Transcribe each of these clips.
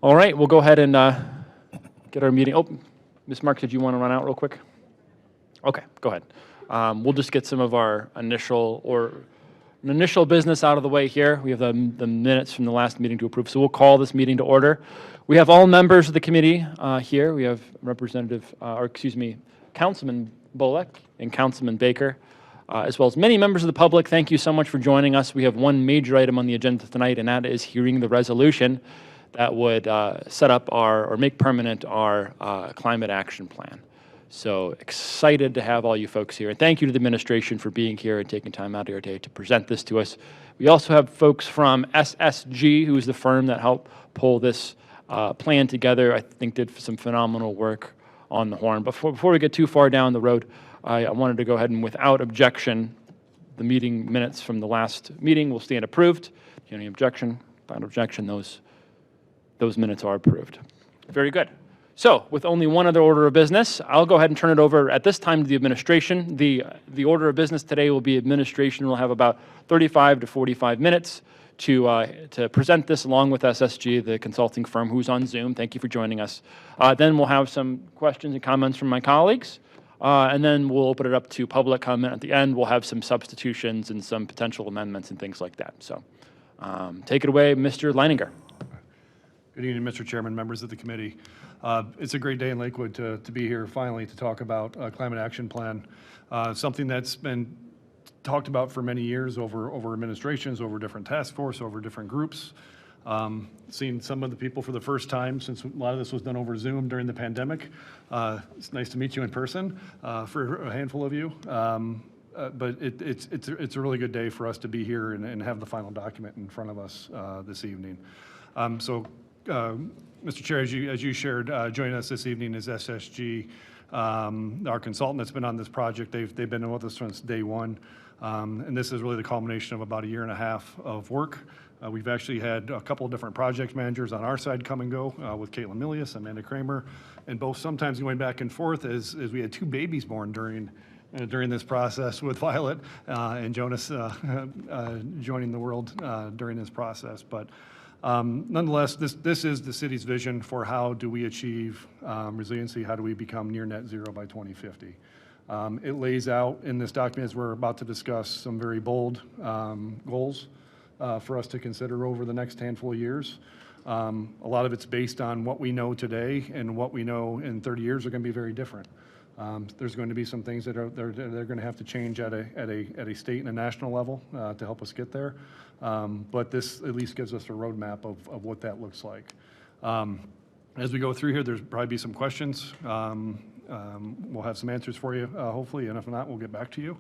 All right, we'll go ahead and get our meeting. Oh, Ms. Mark, did you want to run out real quick? Okay, go ahead. We'll just get some of our initial business out of the way here. We have the minutes from the last meeting to approve, so we'll call this meeting to order. We have all members of the committee here. We have Councilman Bullock and Councilman Baker, as well as many members of the public. Thank you so much for joining us. We have one major item on the agenda tonight, and that is hearing the resolution that would set up or make permanent our climate action plan. So excited to have all you folks here. And thank you to the administration for being here and taking time out of your day to present this to us. We also have folks from SSG, who is the firm that helped pull this plan together. I think did some phenomenal work on the horn. Before we get too far down the road, I wanted to go ahead and without objection, the meeting minutes from the last meeting will stand approved. Any objection? Without objection, those minutes are approved. Very good. So, with only one other order of business, I'll go ahead and turn it over at this time to the administration. The order of business today will be administration will have about 35 to 45 minutes to present this along with SSG, the consulting firm who's on Zoom. Thank you for joining us. Then we'll have some questions and comments from my colleagues. And then we'll open it up to public comment at the end. We'll have some substitutions and some potential amendments and things like that. So, take it away, Mr. Leininger. Good evening, Mr. Chairman, members of the committee. It's a great day in Lakewood to be here finally to talk about a climate action plan, something that's been talked about for many years over administrations, over different task force, over different groups. Seeing some of the people for the first time since a lot of this was done over Zoom during the pandemic. It's nice to meet you in person for a handful of you. But it's a really good day for us to be here and have the final document in front of us this evening. Mr. Chair, as you shared, joining us this evening is SSG, our consultant that's been on this project. They've been with us since day one, and this is really the culmination of about a year and a half of work. We've actually had a couple of different project managers on our side come and go with Caitlin Milius, Amanda Kramer, and both sometimes going back and forth as we had two babies born during this process with Violet and Jonas joining the world during this process. But nonetheless, this is the city's vision for how do we achieve resiliency, how do we become near net zero by 2050. It lays out in this document, as we're about to discuss, some very bold goals for us to consider over the next handful of years. A lot of it's based on what we know today, and what we know in 30 years are going to be very different. There's going to be some things that they're going to have to change at a state and a national level to help us get there. But this at least gives us a roadmap of what that looks like. As we go through here, there's probably be some questions. We'll have some answers for you, hopefully, and if not, we'll get back to you.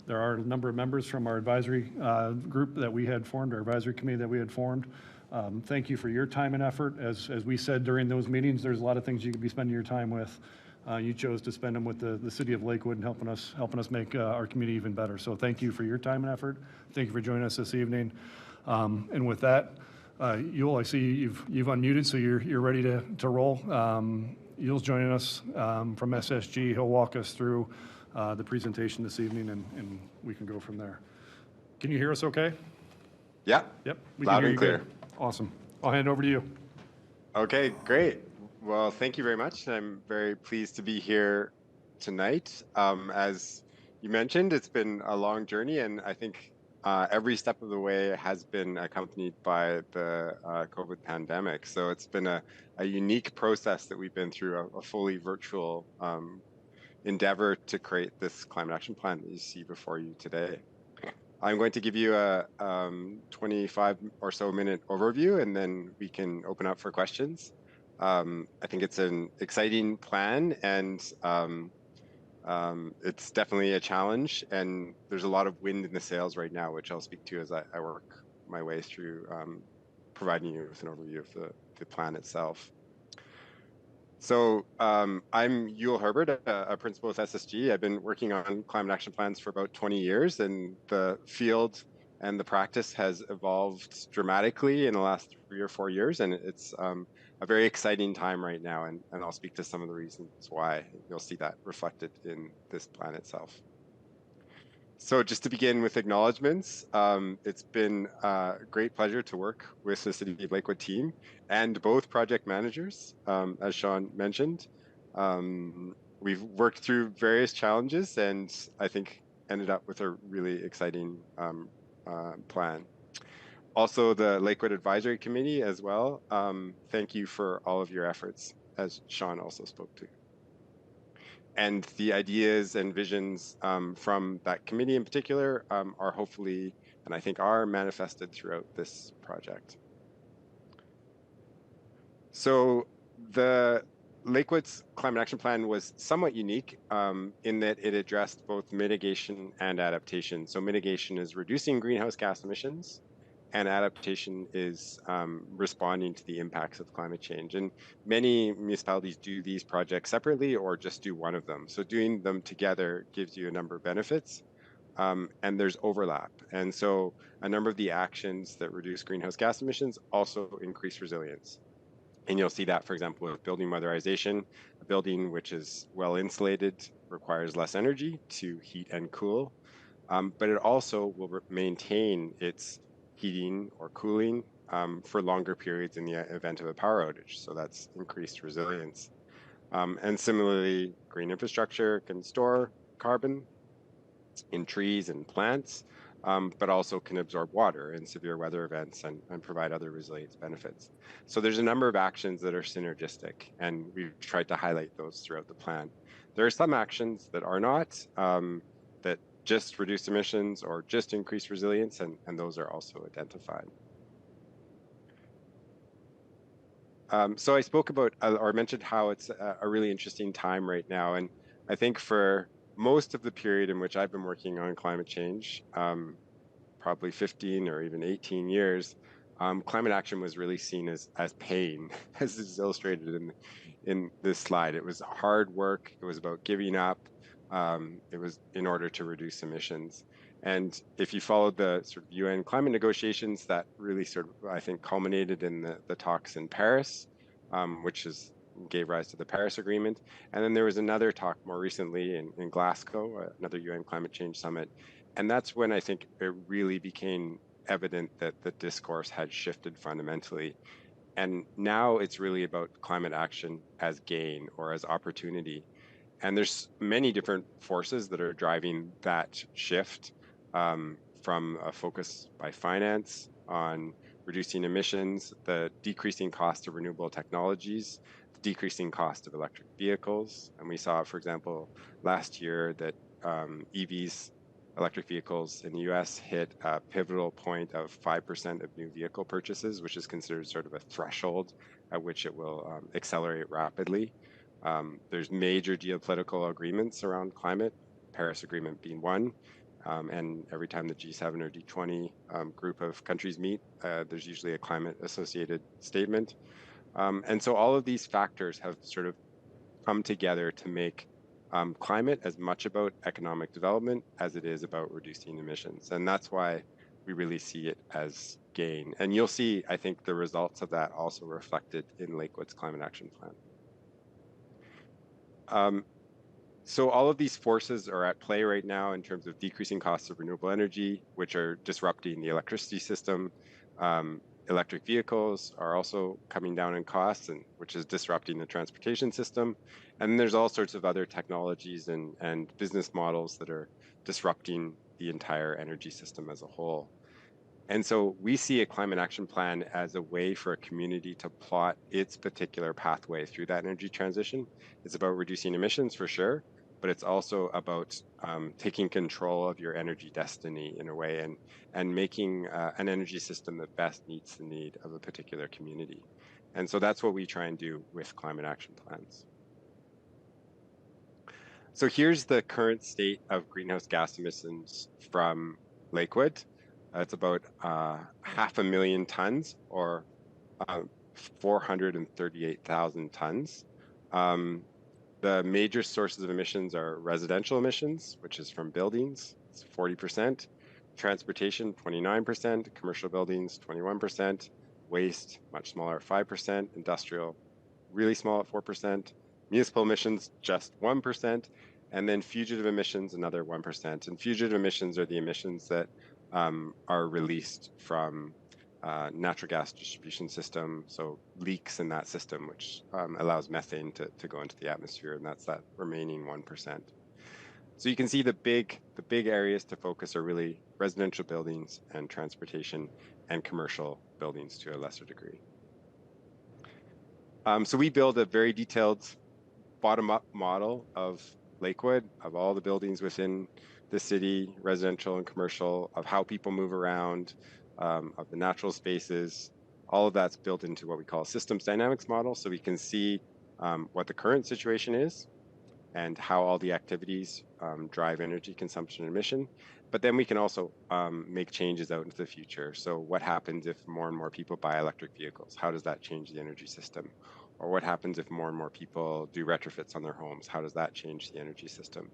There are a number of members from our advisory group that we had formed, our advisory committee that we had formed. Thank you for your time and effort. As we said during those meetings, there's a lot of things you could be spending your time with. You chose to spend them with the city of Lakewood and helping us make our community even better. So thank you for your time and effort. Thank you for joining us this evening. And with that, Yul, I see you've unmuted, so you're ready to roll. Yul's joining us from SSG. He'll walk us through the presentation this evening, and we can go from there. Can you hear us okay? Yeah. Yep. Loud and clear. Awesome. I'll hand it over to you. Okay, great. Well, thank you very much. I'm very pleased to be here tonight. As you mentioned, it's been a long journey, and I think every step of the way has been accompanied by the COVID pandemic. So it's been a unique process that we've been through, a fully virtual endeavor to create this climate action plan that you see before you today. I'm going to give you a 25 or so minute overview, and then we can open up for questions. I think it's an exciting plan, and it's definitely a challenge, and there's a lot of wind in the sails right now, which I'll speak to as I work my way through providing you with an overview of the plan itself. So I'm Yul Herbert, a principal with SSG. I've been working on climate action plans for about 20 years, and the field and the practice has evolved dramatically in the last 3 or 4 years, and it's a very exciting time right now, and I'll speak to some of the reasons why. You'll see that reflected in this plan itself. So just to begin with acknowledgements, it's been a great pleasure to work with the City of Lakewood team and both project managers, as Sean mentioned. We've worked through various challenges and I think ended up with a really exciting plan. Also, the Lakewood Advisory Committee as well. Thank you for all of your efforts, as Sean also spoke to. And the ideas and visions from that committee in particular are hopefully, and I think are manifested throughout this project. So the Lakewood's Climate Action Plan was somewhat unique in that it addressed both mitigation and adaptation. So mitigation is reducing greenhouse gas emissions, and adaptation is responding to the impacts of climate change. And many municipalities do these projects separately or just do one of them. So doing them together gives you a number of benefits, and there's overlap. And so a number of the actions that reduce greenhouse gas emissions also increase resilience. And you'll see that, for example, with building weatherization. A building which is well insulated requires less energy to heat and cool, but it also will maintain its heating or cooling for longer periods in the event of a power outage. So that's increased resilience. And similarly, green infrastructure can store carbon in trees and plants, but also can absorb water in severe weather events and provide other resilience benefits. So there's a number of actions that are synergistic, and we've tried to highlight those throughout the plan. There are some actions that are not, that just reduce emissions or just increase resilience, and those are also identified. So I spoke about, or mentioned how it's a really interesting time right now, and I think for most of the period in which I've been working on climate change, probably 15 or even 18 years, climate action was really seen as pain, as is illustrated in this slide. It was hard work. It was about giving up. It was in order to reduce emissions. And if you followed the sort of UN climate negotiations, that really sort of, I think, culminated in the talks in Paris, which gave rise to the Paris Agreement. And then there was another talk more recently in Glasgow, another UN climate change summit. And that's when I think it really became evident that the discourse had shifted fundamentally. And now it's really about climate action as gain or as opportunity. And there's many different forces that are driving that shift, from a focus by finance on reducing emissions, the decreasing cost of renewable technologies, the decreasing cost of electric vehicles. And we saw, for example, last year that EVs, electric vehicles in the US, hit a pivotal point of 5% of new vehicle purchases, which is considered sort of a threshold at which it will accelerate rapidly. There's major geopolitical agreements around climate, Paris Agreement being one. And every time the G7 or G20 group of countries meet, there's usually a climate-associated statement. And so all of these factors have sort of come together to make climate as much about economic development as it is about reducing emissions. And that's why we really see it as gain. And you'll see, I think, the results of that also reflected in Lakewood's Climate Action Plan. So all of these forces are at play right now in terms of decreasing costs of renewable energy, which are disrupting the electricity system. Electric vehicles are also coming down in costs, which is disrupting the transportation system. And there's all sorts of other technologies and business models that are disrupting the entire energy system as a whole. And so we see a climate action plan as a way for a community to plot its particular pathway through that energy transition. It's about reducing emissions for sure, but it's also about taking control of your energy destiny in a way and making an energy system that best meets the need of a particular community. And so that's what we try and do with climate action plans. So here's the current state of greenhouse gas emissions from Lakewood. It's about 500,000 tons, or 438,000 tons. The major sources of emissions are residential emissions, which is from buildings, it's 40%, transportation, 29%, commercial buildings, 21%, waste, much smaller, 5%, industrial, really small at 4%, municipal emissions, just 1%, And then fugitive emissions, another 1%. And fugitive emissions are the emissions that are released from natural gas distribution system, so leaks in that system, which allows methane to go into the atmosphere, and that's that remaining 1%. So you can see the big areas to focus are really residential buildings and transportation and commercial buildings to a lesser degree. So we build a very detailed bottom-up model of Lakewood, of all the buildings within the city, residential and commercial, of how people move around, of the natural spaces. All of that's built into what we call a systems dynamics model, so we can see what the current situation is and how all the activities drive energy consumption and emission. But then we can also make changes out into the future. So what happens if more and more people buy electric vehicles? How does that change the energy system? Or what happens if more and more people do retrofits on their homes? How does that change the energy system?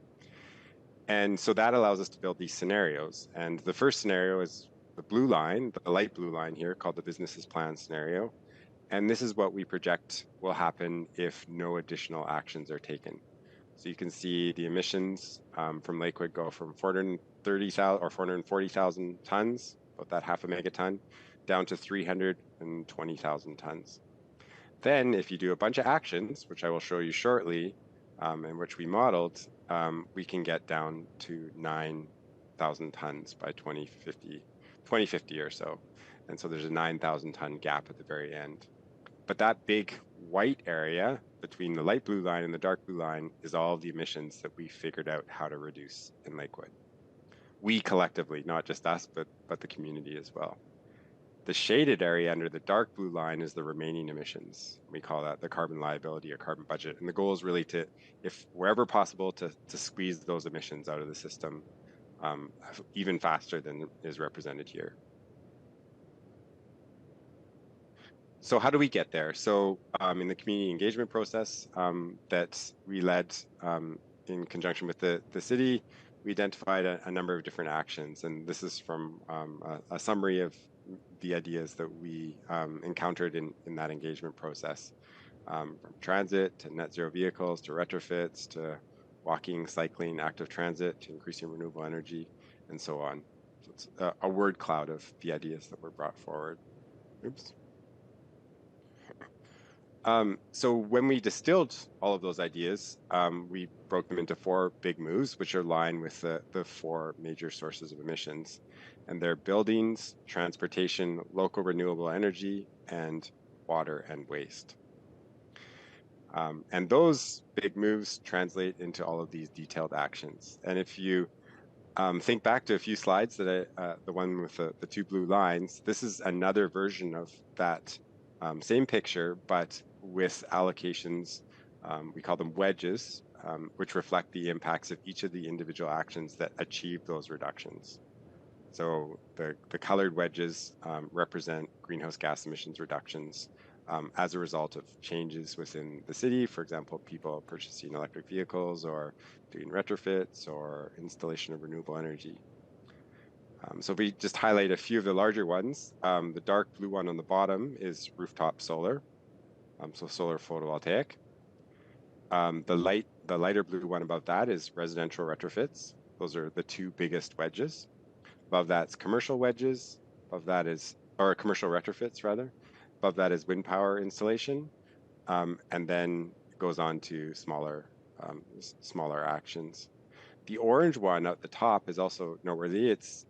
And so that allows us to build these scenarios. And the first scenario is the blue line, the light blue line here, called the business as planned scenario. And this is what we project will happen if no additional actions are taken. So you can see the emissions from Lakewood go from 430,000 or 440,000 tons, about that half a megaton, down to 320,000 tons. Then if you do a bunch of actions, which I will show you shortly, and which we modeled, we can get down to 9,000 tons by 2050 or so. And so there's a 9,000 ton gap at the very end. But that big white area between the light blue line and the dark blue line is all of the emissions that we figured out how to reduce in Lakewood. We collectively, not just us, but the community as well. The shaded area under the dark blue line is the remaining emissions. We call that the carbon liability or carbon budget. And the goal is really to, if wherever possible, to squeeze those emissions out of the system even faster than is represented here. So how do we get there? So in the community engagement process that we led in conjunction with the city, we identified a number of different actions. And this is from a summary of the ideas that we encountered in that engagement process. From transit to net zero vehicles, to retrofits, to walking, cycling, active transit, to increasing renewable energy, and so on. So it's a word cloud of the ideas that were brought forward. Oops. So when we distilled all of those ideas, we broke them into 4 big moves, which are aligned with the 4 major sources of emissions. And they're buildings, transportation, local renewable energy, and water and waste. And those big moves translate into all of these detailed actions. And if you think back to a few slides that the one with the 2 blue lines, this is another version of that same picture, but with allocations, we call them wedges, which reflect the impacts of each of the individual actions that achieve those reductions. So the colored wedges represent greenhouse gas emissions reductions as a result of changes within the city. For example, people purchasing electric vehicles or doing retrofits or installation of renewable energy. So if we just highlight a few of the larger ones, the dark blue one on the bottom is rooftop solar, so solar photovoltaic. The lighter blue one above that is residential retrofits. Those are the 2 biggest wedges. Above that's commercial wedges. Above that is, or commercial retrofits rather. Above that is wind power installation, and then it goes on to smaller actions. The orange one at the top is also noteworthy. It's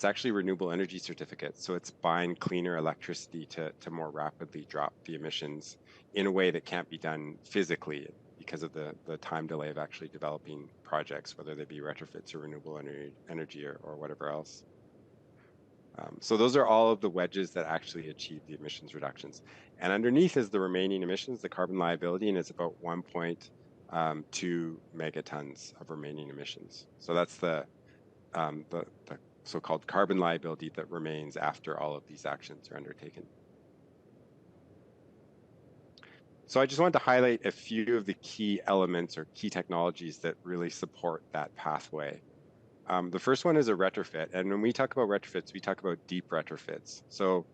actually renewable energy certificates. So it's buying cleaner electricity to more rapidly drop the emissions in a way that can't be done physically because of the time delay of actually developing projects, whether they be retrofits or renewable energy or whatever else. So those are all of the wedges that actually achieve the emissions reductions. And underneath is the remaining emissions, the carbon liability, and it's about 1.2 megatons of remaining emissions. So that's the so-called carbon liability that remains after all of these actions are undertaken. So I just wanted to highlight a few of the key elements or key technologies that really support that pathway. The first one is a retrofit. And when we talk about retrofits, we talk about deep retrofits. So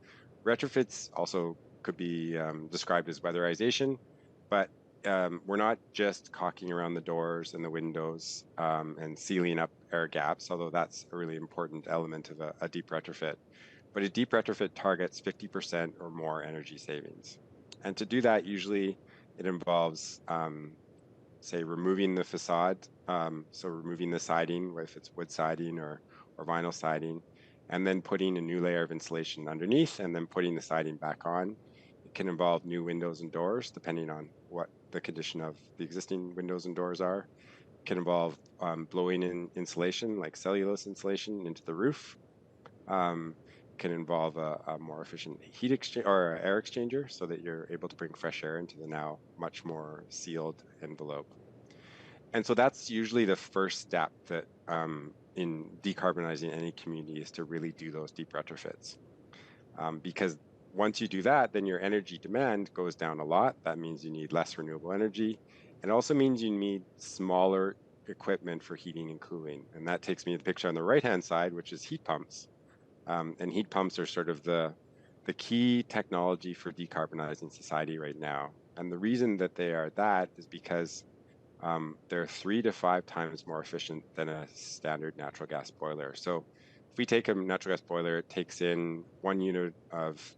retrofits also could be described as weatherization, but we're not just caulking around the doors and the windows and sealing up air gaps, although that's a really important element of a deep retrofit. But a deep retrofit targets 50% or more energy savings. And to do that, usually it involves, say, removing the facade, so removing the siding, if it's wood siding or vinyl siding, and then putting a new layer of insulation underneath, and then putting the siding back on. It can involve new windows and doors, depending on what the condition of the existing windows and doors are. It can involve blowing in insulation, like cellulose insulation, into the roof. Can involve a more efficient heat exchange or air exchanger, so that you're able to bring fresh air into the now much more sealed envelope. And so that's usually the first step that in decarbonizing any community, is to really do those deep retrofits. Because once you do that, then your energy demand goes down a lot. That means you need less renewable energy. It also means you need smaller equipment for heating and cooling. And that takes me to the picture on the right-hand side, which is heat pumps. And heat pumps are sort of the key technology for decarbonizing society right now. And the reason that they are that is because they're 3 to 5 times more efficient than a standard natural gas boiler. So if we take a natural gas boiler, it takes in 1 unit of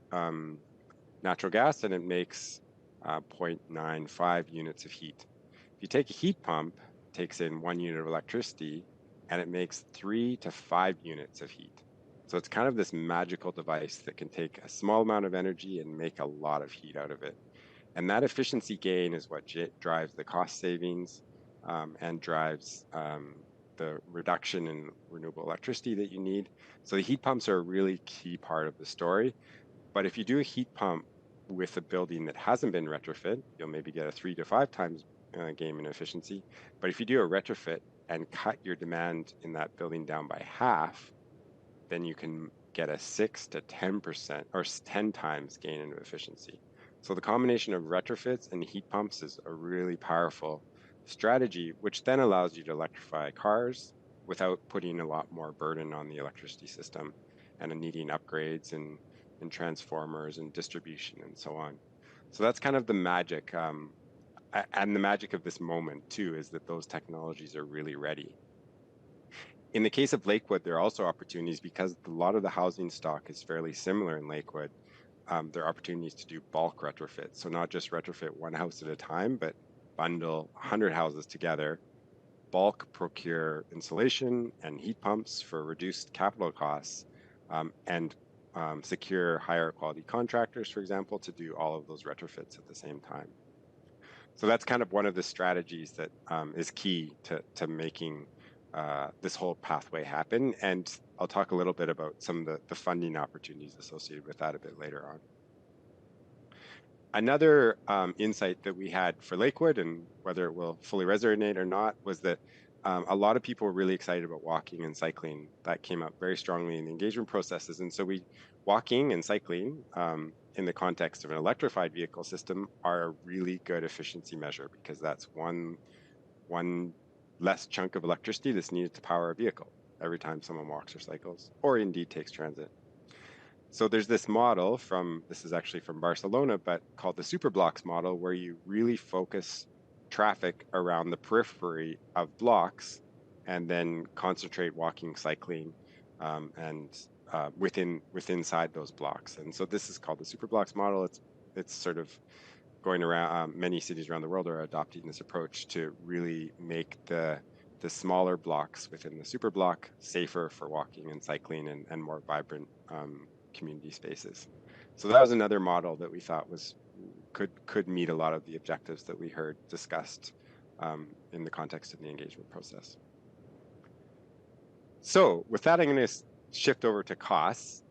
natural gas and it makes 0.95 units of heat. If you take a heat pump, it takes in 1 unit of electricity and it makes 3 to 5 units of heat. So it's kind of this magical device that can take a small amount of energy and make a lot of heat out of it. And that efficiency gain is what drives the cost savings and drives the reduction in renewable electricity that you need. So the heat pumps are a really key part of the story. But if you do a heat pump with a building that hasn't been retrofit, you'll maybe get a 3 to 5 times gain in efficiency. But if you do a retrofit and cut your demand in that building down by half, then you can get a 6 to 10% or 10 times gain in efficiency. So the combination of retrofits and heat pumps is a really powerful strategy, which then allows you to electrify cars without putting a lot more burden on the electricity system and needing upgrades and transformers and distribution and so on. So that's kind of the magic. And the magic of this moment too is that those technologies are really ready. In the case of Lakewood, there are also opportunities because a lot of the housing stock is fairly similar in Lakewood. There are opportunities to do bulk retrofits. So not just retrofit one house at a time, but bundle 100 houses together, bulk procure insulation and heat pumps for reduced capital costs, and secure higher quality contractors, for example, to do all of those retrofits at the same time. So that's kind of one of the strategies that is key to making this whole pathway happen. And I'll talk a little bit about some of the funding opportunities associated with that a bit later on. Another insight that we had for Lakewood, and whether it will fully resonate or not, was that a lot of people were really excited about walking and cycling. That came up very strongly in the engagement processes. And so walking and cycling in the context of an electrified vehicle system are a really good efficiency measure, because that's one less chunk of electricity that's needed to power a vehicle every time someone walks or cycles, or indeed takes transit. So there's this model this is actually from Barcelona, but called the Superblocks model, where you really focus traffic around the periphery of blocks and then concentrate walking, cycling, and inside those blocks. And so this is called the Superblocks model. It's sort of going around. Many cities around the world are adopting this approach to really make the smaller blocks within the superblock safer for walking and cycling and more vibrant community spaces. So that was another model that we thought could meet a lot of the objectives that we heard discussed in the context of the engagement process. So with that, I'm going to shift over to costs.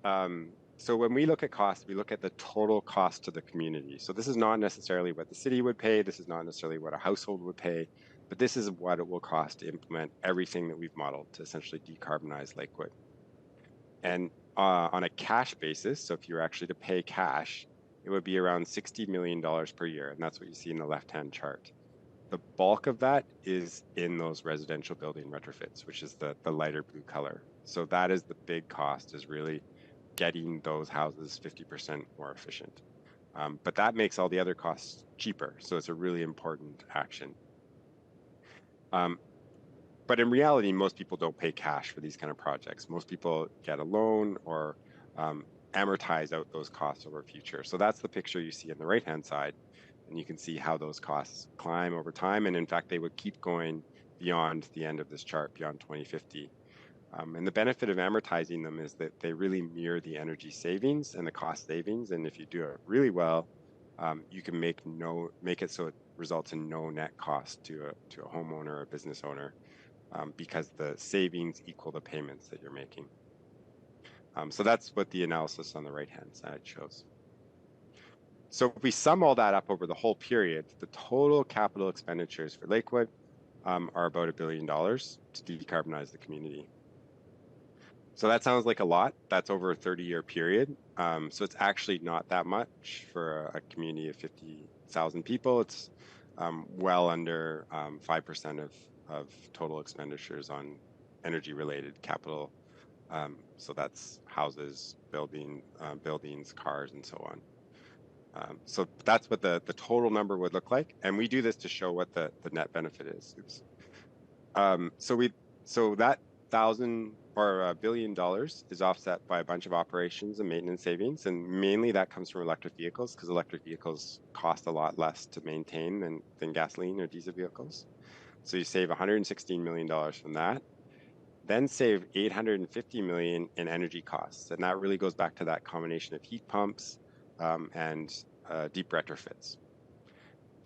So when we look at costs, we look at the total cost to the community. So this is not necessarily what the city would pay. This is not necessarily what a household would pay, but this is what it will cost to implement everything that we've modeled to essentially decarbonize Lakewood. And on a cash basis, so if you were actually to pay cash, it would be around $60 million per year. And that's what you see in the left-hand chart. The bulk of that is in those residential building retrofits, which is the lighter blue color. So that is the big cost, is really getting those houses 50% more efficient. But that makes all the other costs cheaper. So it's a really important action. But in reality, most people don't pay cash for these kind of projects. Most people get a loan or amortize out those costs over future. So that's the picture you see on the right-hand side. And you can see how those costs climb over time. And in fact, they would keep going beyond the end of this chart, beyond 2050. And the benefit of amortizing them is that they really mirror the energy savings and the cost savings. And if you do it really well, you can make it so it results in no net cost to a homeowner or a business owner, because the savings equal the payments that you're making. So that's what the analysis on the right-hand side shows. So if we sum all that up over the whole period, the total capital expenditures for Lakewood are about $1 billion to decarbonize the community. So that sounds like a lot. That's over a 30-year period. So it's actually not that much for a community of 50,000 people. It's well under 5% of total expenditures on energy-related capital. So that's houses, buildings, cars, and so on. So that's what the total number would look like. And we do this to show what the net benefit is. So that $1 billion is offset by a bunch of operations and maintenance savings, and mainly that comes from electric vehicles, because electric vehicles cost a lot less to maintain than gasoline or diesel vehicles. So you save $116 million from that, then save $850 million in energy costs, and that really goes back to that combination of heat pumps and deep retrofits.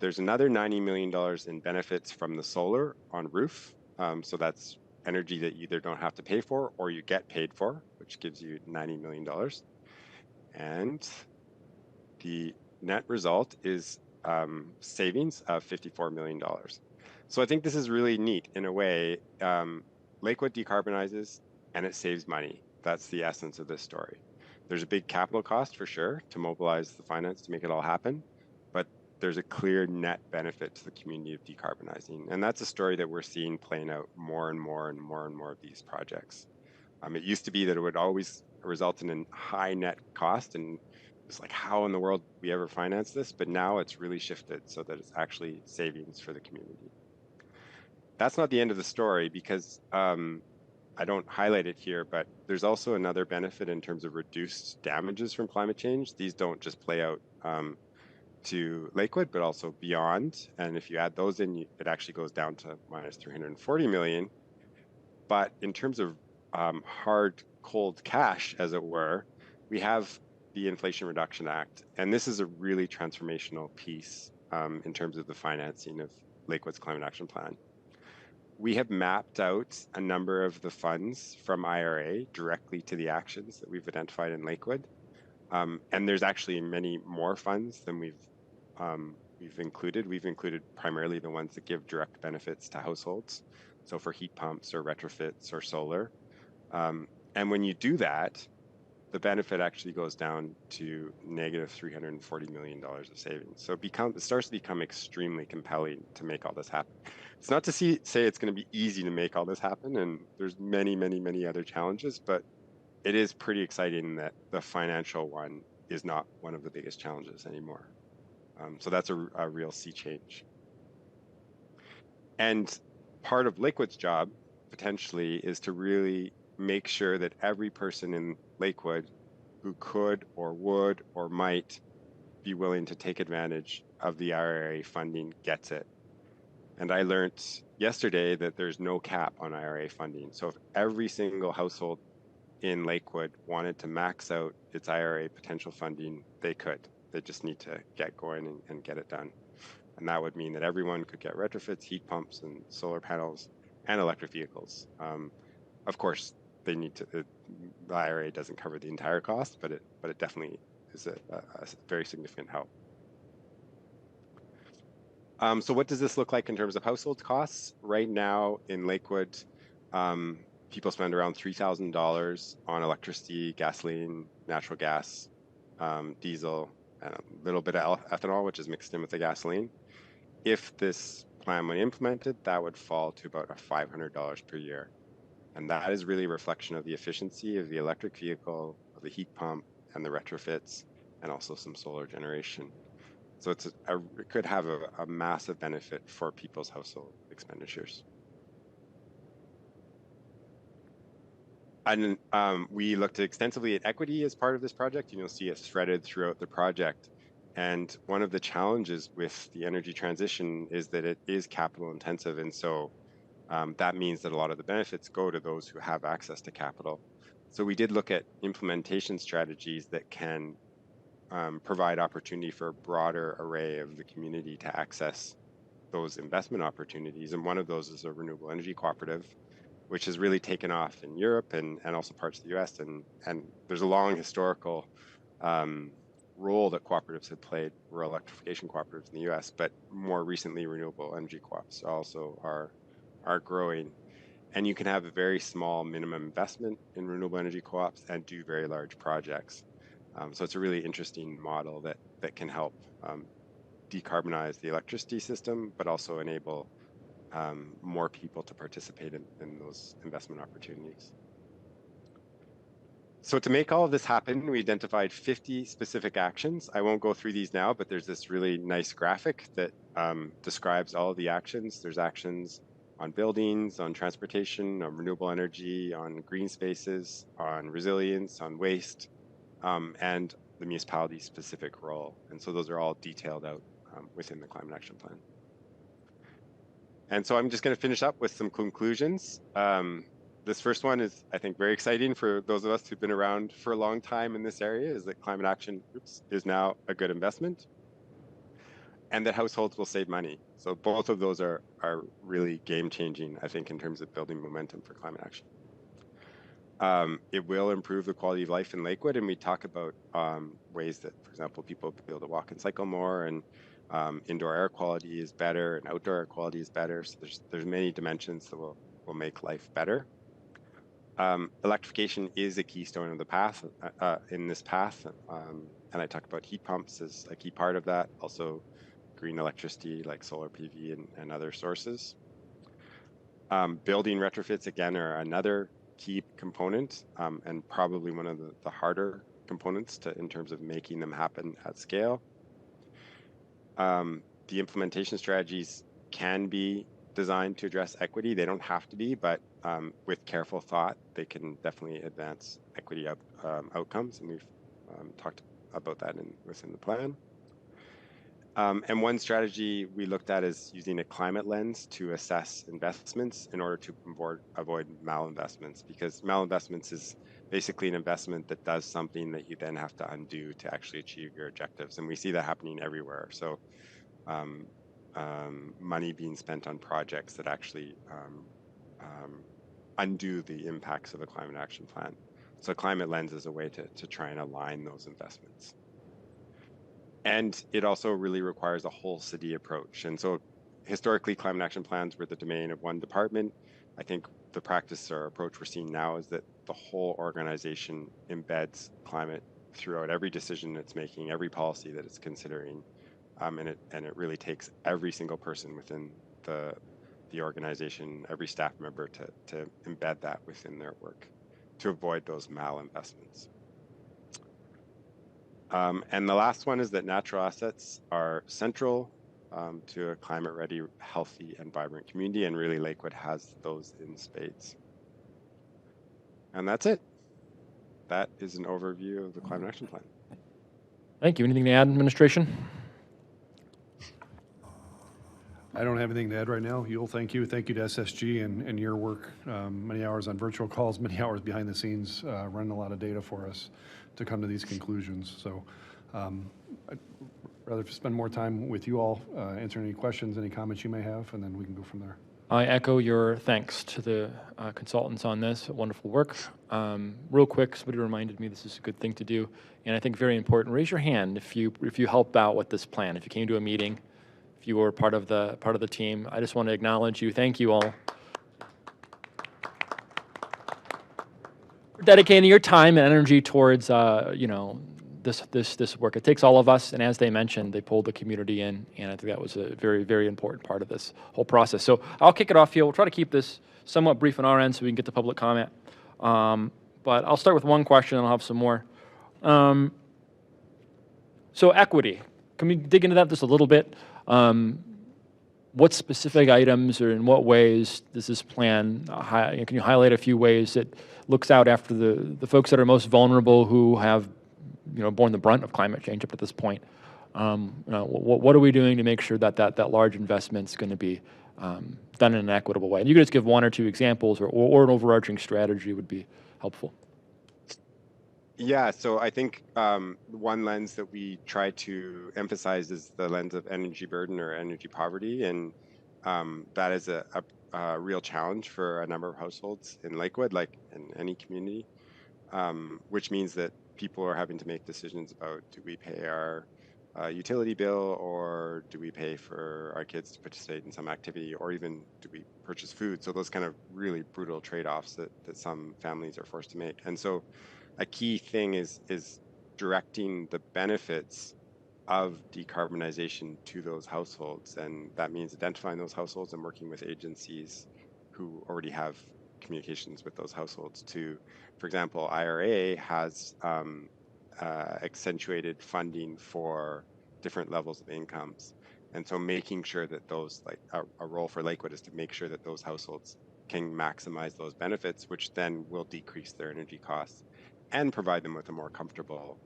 There's another $90 million in benefits from the solar on roof. So that's energy that you either don't have to pay for or you get paid for, which gives you $90 million. And the net result is savings of $54 million. So I think this is really neat in a way. Lakewood decarbonizes and it saves money. That's the essence of this story. There's a big capital cost for sure to mobilize the finance to make it all happen, but there's a clear net benefit to the community of decarbonizing. And that's a story that we're seeing playing out more and more and more and more of these projects. It used to be that it would always result in a high net cost, and it's like, how in the world we ever finance this? But now it's really shifted so that it's actually savings for the community. That's not the end of the story, because I don't highlight it here, but there's also another benefit in terms of reduced damages from climate change. These don't just play out to Lakewood, but also beyond. And if you add those in, it actually goes down to minus 340 million. But in terms of hard, cold cash, as it were, we have the Inflation Reduction Act. And this is a really transformational piece in terms of the financing of Lakewood's Climate Action Plan. We have mapped out a number of the funds from IRA directly to the actions that we've identified in Lakewood. And there's actually many more funds than we've included. We've included primarily the ones that give direct benefits to households. So for heat pumps or retrofits or solar. And when you do that, the benefit actually goes down to negative $340 million of savings. So it starts to become extremely compelling to make all this happen. It's not to say it's going to be easy to make all this happen, and there's many, many, many other challenges, but it is pretty exciting that the financial one is not one of the biggest challenges anymore. So that's a real sea change. And part of Lakewood's job, potentially, is to really make sure that every person in Lakewood who could or would or might be willing to take advantage of the IRA funding gets it. And I learned yesterday that there's no cap on IRA funding. So if every single household in Lakewood wanted to max out its IRA potential funding, they could. They just need to get going and get it done. And that would mean that everyone could get retrofits, heat pumps, and solar panels, and electric vehicles. Of course, they need to. The IRA doesn't cover the entire cost, but it definitely is a very significant help. So what does this look like in terms of household costs? Right now in Lakewood, people spend around $3,000 on electricity, gasoline, natural gas, diesel, and a little bit of ethanol, which is mixed in with the gasoline. If this plan were implemented, that would fall to about $500 per year. And that is really a reflection of the efficiency of the electric vehicle, of the heat pump, and the retrofits, and also some solar generation. So it could have a massive benefit for people's household expenditures. And we looked extensively at equity as part of this project, and you'll see it threaded throughout the project. And one of the challenges with the energy transition is that it is capital intensive. And so that means that a lot of the benefits go to those who have access to capital. So we did look at implementation strategies that can provide opportunity for a broader array of the community to access those investment opportunities. And one of those is a renewable energy cooperative, which has really taken off in Europe and also parts of the US. And there's a long historical role that cooperatives have played, rural electrification cooperatives in the US, but more recently renewable energy co-ops also are growing. And you can have a very small minimum investment in renewable energy co-ops and do very large projects. So it's a really interesting model that can help decarbonize the electricity system, but also enable more people to participate in those investment opportunities. So to make all of this happen, we identified 50 specific actions. I won't go through these now, but there's this really nice graphic that describes all of the actions. There's actions on buildings, on transportation, on renewable energy, on green spaces, on resilience, on waste, and the municipality's specific role. And so those are all detailed out within the Climate Action Plan. And so I'm just going to finish up with some conclusions. This first one is, I think, very exciting for those of us who've been around for a long time in this area, is that climate action is now a good investment, and that households will save money. So both of those are really game-changing, I think, in terms of building momentum for climate action. It will improve the quality of life in Lakewood, and we talk about ways that, for example, people will be able to walk and cycle more, and indoor air quality is better, and outdoor air quality is better. So there's many dimensions that will make life better. Electrification is a keystone of the path, in this path, and I talked about heat pumps as a key part of that. Also, green electricity like solar PV and other sources. Building retrofits, again, are another key component, and probably one of the harder components in terms of making them happen at scale. The implementation strategies can be designed to address equity. They don't have to be, but with careful thought, they can definitely advance equity outcomes, and we've talked about that within the plan. And one strategy we looked at is using a climate lens to assess investments in order to avoid malinvestments, because malinvestments is basically an investment that does something that you then have to undo to actually achieve your objectives. And we see that happening everywhere. So money being spent on projects that actually undo the impacts of a climate action plan. So climate lens is a way to try and align those investments. And it also really requires a whole city approach. And so historically, climate action plans were the domain of one department. I think the practice or approach we're seeing now is that the whole organization embeds climate throughout every decision it's making, every policy that it's considering. And it really takes every single person within the organization, every staff member to embed that within their work to avoid those malinvestments. And the last one is that natural assets are central to a climate-ready, healthy, and vibrant community, and really Lakewood has those in spades. And that's it. That is an overview of the Climate Action Plan. Thank you. Anything to add, administration? I don't have anything to add right now. Yul, thank you. Thank you to SSG and your work. Many hours on virtual calls, many hours behind the scenes, running a lot of data for us to come to these conclusions. So I'd rather spend more time with you all, answering any questions, any comments you may have, and then we can go from there. I echo your thanks to the consultants on this. Wonderful work. Real quick, somebody reminded me this is a good thing to do, and I think very important. Raise your hand if you helped out with this plan. If you came to a meeting, if you were part of the team, I just want to acknowledge you. Thank you all for dedicating your time and energy towards this work. It takes all of us, and as they mentioned, they pulled the community in, and I think that was a very, very important part of this whole process. So I'll kick it off here. We'll try to keep this somewhat brief on our end so we can get to public comment. But I'll start with one question, and I'll have some more. So equity, can we dig into that just a little bit? What specific items or in what ways does this plan, can you highlight a few ways it looks out after the folks that are most vulnerable who have, borne the brunt of climate change up to this point? What are we doing to make sure that that large investment is going to be done in an equitable way? And you could just give one or two examples or an overarching strategy would be helpful. Yeah, so I think one lens that we try to emphasize is the lens of energy burden or energy poverty, and that is a real challenge for a number of households in Lakewood, like in any community, which means that people are having to make decisions about, do we pay our utility bill, or do we pay for our kids to participate in some activity, or even do we purchase food? So those kind of really brutal trade-offs that some families are forced to make. And so a key thing is directing the benefits of decarbonization to those households, and that means identifying those households and working with agencies who already have communications with those households to, for example, IRA has accentuated funding for different levels of incomes, and so making sure that those, like a role for Lakewood is to make sure that those households can maximize those benefits, which then will decrease their energy costs and provide them with a more comfortable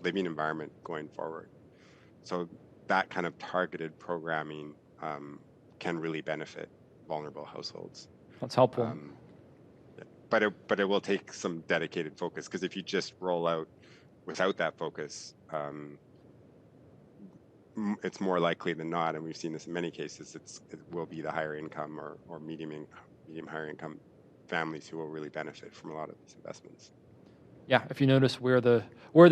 living environment going forward. So that kind of targeted programming can really benefit vulnerable households. That's helpful. But it will take some dedicated focus, because if you just roll out without that focus, it's more likely than not, and we've seen this in many cases, it will be the higher income or medium higher income families who will really benefit from a lot of these investments. Yeah, if you notice where the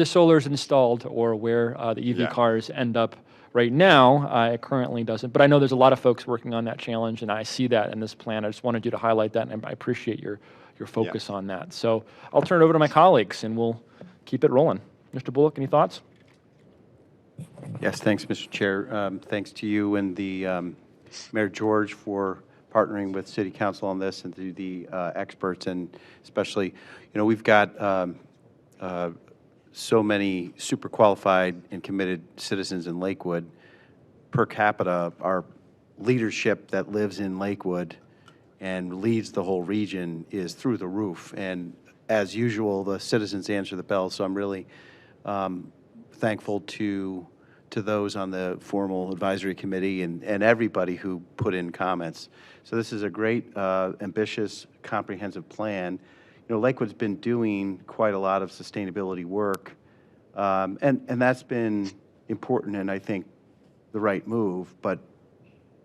solar is installed or where the EV cars end up right now, it currently doesn't. But I know there's a lot of folks working on that challenge, and I see that in this plan. I just wanted you to highlight that, and I appreciate your focus on that. So I'll turn it over to my colleagues, and we'll keep it rolling. Mr. Bullock, any thoughts? Yes, thanks, Mr. Chair. Thanks to you and the Mayor George for partnering with City Council on this, and to the experts, and especially, we've got so many super qualified and committed citizens in Lakewood. Per capita, our leadership that lives in Lakewood and leads the whole region is through the roof. And as usual, the citizens answer the bell. So I'm really thankful to those on the formal advisory committee and everybody who put in comments. So this is a great, ambitious, comprehensive plan. Lakewood's been doing quite a lot of sustainability work, and that's been important, and I think the right move, but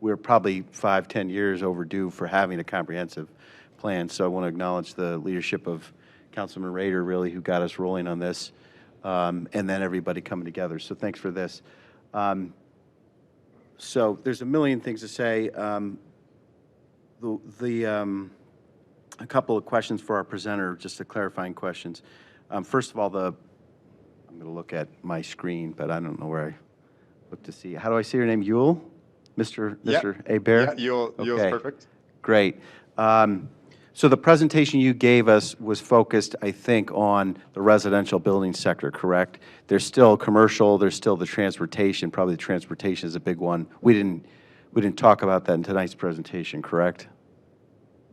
we're probably 5-10 years overdue for having a comprehensive plan. So I want to acknowledge the leadership of Councilman Rader, really, who got us rolling on this, and then everybody coming together. So thanks for this. So there's a million things to say. A couple of questions for our presenter, just the clarifying questions. First of all, I'm going to look at my screen, but I don't know where I look to see. How do I say your name? Yule? Mr. Hebert? Yeah, Yule's perfect. Great. So the presentation you gave us was focused, I think, on the residential building sector, correct? There's still commercial, there's still the transportation. Probably the transportation is a big one. We didn't talk about that in tonight's presentation, correct?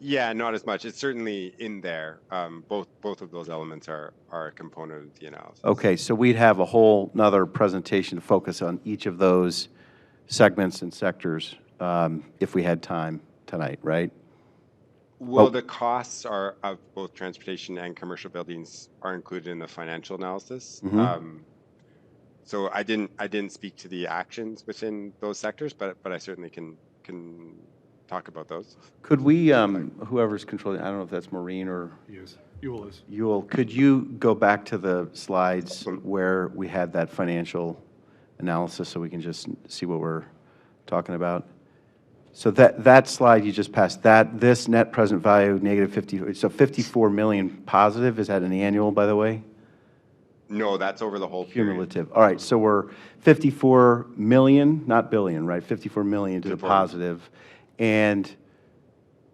Yeah, not as much. It's certainly in there. Both of those elements are a component of the analysis. Okay, so we'd have a whole nother presentation to focus on each of those segments and sectors if we had time tonight, right? Well, the costs of both transportation and commercial buildings are included in the financial analysis. So I didn't speak to the actions within those sectors, but I certainly can talk about those. Could we, whoever's controlling, I don't know if that's Maureen or Yule is. Yule, could you go back to the slides where we had that financial analysis so we can just see what we're talking about? So that slide you just passed, this net present value negative 50, so 54 million positive, is that an annual, by the way? No, that's over the whole period. Cumulative. All right, so we're 54 million, not billion, right? 54 million to the positive, and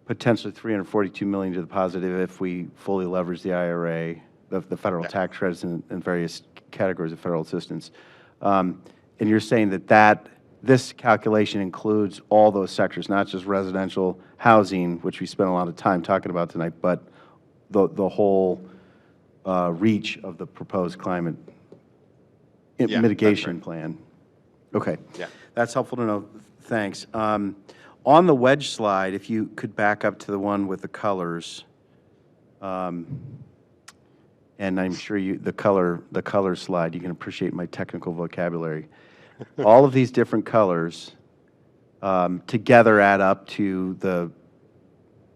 potentially 342 million to the positive if we fully leverage the IRA, the federal tax credits and various categories of federal assistance. And you're saying that this calculation includes all those sectors, not just residential housing, which we spent a lot of time talking about tonight, but the whole reach of the proposed climate Yeah, mitigation that's plan. Okay. Yeah. That's helpful to know. Thanks. On the wedge slide, if you could back up to the one with the colors, and I'm sure the color slide, you can appreciate my technical vocabulary. All of these different colors together add up to the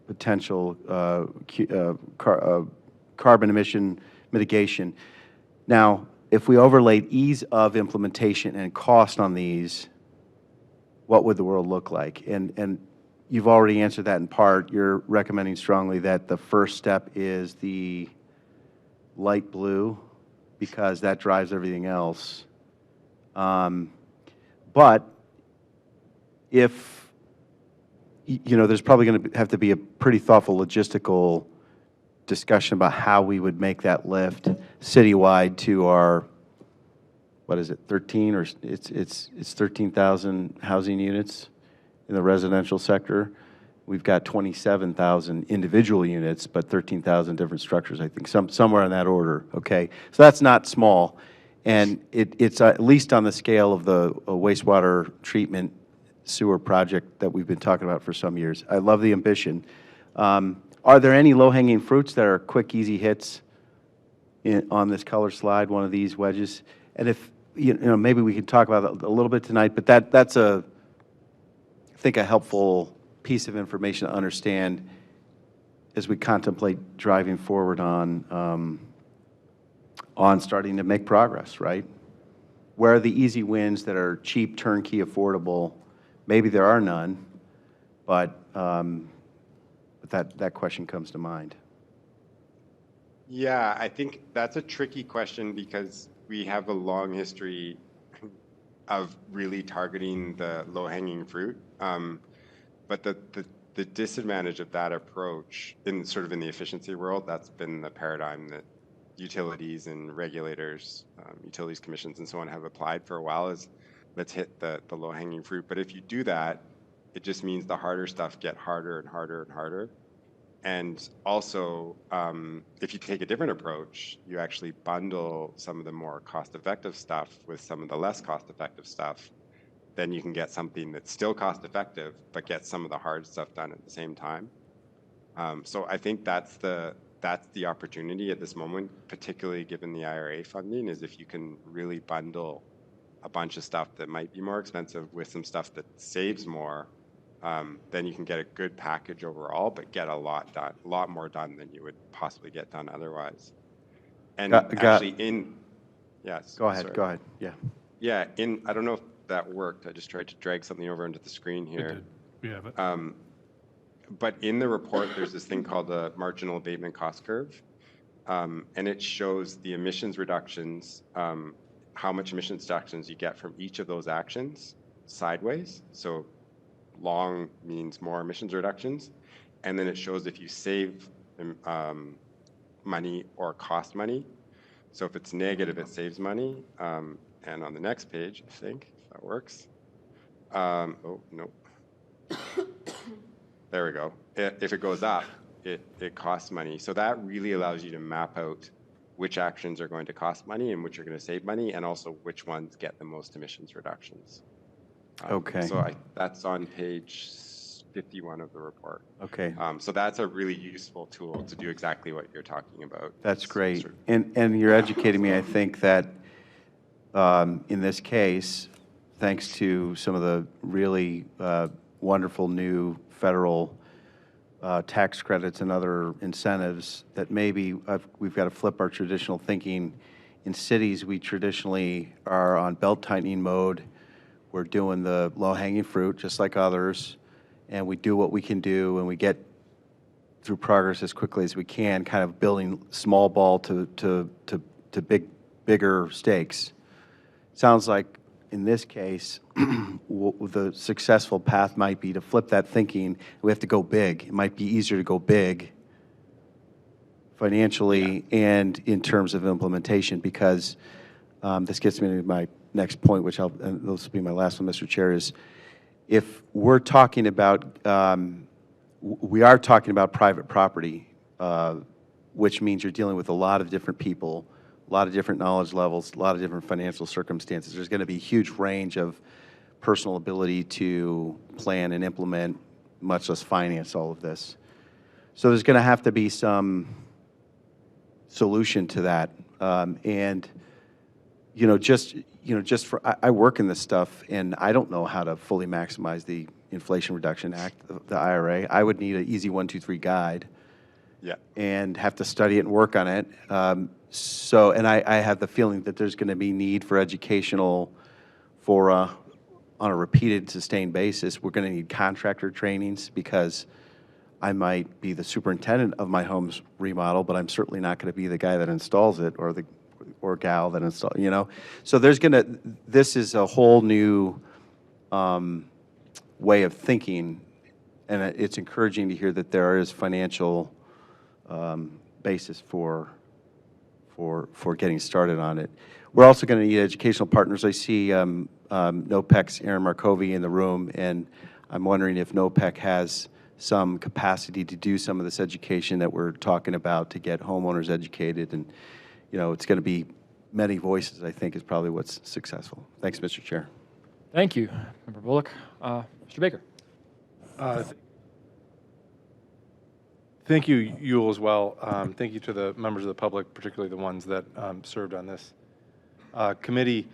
potential carbon emission mitigation. Now, if we overlaid ease of implementation and cost on these, what would the world look like? And you've already answered that in part. You're recommending strongly that the first step is the light blue because that drives everything else. But if, there's probably going to have to be a pretty thoughtful logistical discussion about how we would make that lift citywide to our, what is it, 13 or it's 13,000 housing units in the residential sector. We've got 27,000 individual units, but 13,000 different structures, I think, somewhere in that order, okay? So that's not small, and it's at least on the scale of the wastewater treatment sewer project that we've been talking about for some years. I love the ambition. Are there any low-hanging fruits that are quick, easy hits on this color slide, one of these wedges? And if, maybe we can talk about it a little bit tonight, but that's I think a helpful piece of information to understand as we contemplate driving forward on starting to make progress, right? Where are the easy wins that are cheap, turnkey, affordable? Maybe there are none, but that question comes to mind. Yeah, I think that's a tricky question because we have a long history of really targeting the low-hanging fruit. But the disadvantage of that approach in the efficiency world, that's been the paradigm that utilities and regulators, utilities commissions and so on have applied for a while, is let's hit the low-hanging fruit. But if you do that, it just means the harder stuff get harder and harder and harder. And also, if you take a different approach, you actually bundle some of the more cost-effective stuff with some of the less cost-effective stuff, then you can get something that's still cost-effective, but get some of the hard stuff done at the same time. So I think that's the opportunity at this moment, particularly given the IRA funding, is if you can really bundle a bunch of stuff that might be more expensive with some stuff that saves more, then you can get a good package overall, but get a lot more done than you would possibly get done otherwise. And yes. Go ahead. Sorry. Go ahead. Yeah. Yeah. I don't know if that worked. I just tried to drag something over into the screen here. It did. We have it. But in the report, there's this thing called the marginal abatement cost curve, and it shows the emissions reductions, how much emissions reductions you get from each of those actions sideways. So long means more emissions reductions, and then it shows if you save money or cost money. So if it's negative, it saves money. And on the next page, I think, if that works. Oh, no. There we go. If it goes up, it costs money. So that really allows you to map out which actions are going to cost money and which are going to save money, and also which ones get the most emissions reductions. Okay. So that's on page 51 of the report. Okay. So that's a really useful tool to do exactly what you're talking about. That's great. And you're educating me, I think, that in this case, thanks to some of the really wonderful new federal tax credits and other incentives, that maybe we've got to flip our traditional thinking. In cities, we traditionally are on belt-tightening mode. We're doing the low-hanging fruit, just like others, and we do what we can do, and we get through progress as quickly as we can, kind of building small ball to bigger stakes. Sounds like in this case, the successful path might be to flip that thinking. We have to go big. It might be easier to go big financially and in terms of implementation, because this gets me to my next point, which and this will be my last one, Mr. Chair, is if we're talking about, we are talking about private property, which means you're dealing with a lot of different people, a lot of different knowledge levels, a lot of different financial circumstances. There's going to be a huge range of personal ability to plan and implement, much less finance all of this. So there's going to have to be some solution to that. And just for, I work in this stuff, and I don't know how to fully maximize the Inflation Reduction Act, the IRA. I would need an easy 1, 2, 3 guide. Yeah. And have to study it and work on it. And I have the feeling that there's going to be need for educational, on a repeated, sustained basis. We're going to need contractor trainings, because I might be the superintendent of my home's remodel, but I'm certainly not going to be the guy that installs it, or gal that installs, So this is a whole new way of thinking, and it's encouraging to hear that there is financial basis for getting started on it. We're also going to need educational partners. I see NOPEC's Aaron Marcovi in the room, and I'm wondering if NOPEC has some capacity to do some of this education that we're talking about, to get homeowners educated. And it's going to be many voices, I think, is probably what's successful. Thanks, Mr. Chair. Thank you, Member Bullock. Mr. Baker. Thank you, Yul, as well. Thank you to the members of the public, particularly the ones that served on this committee.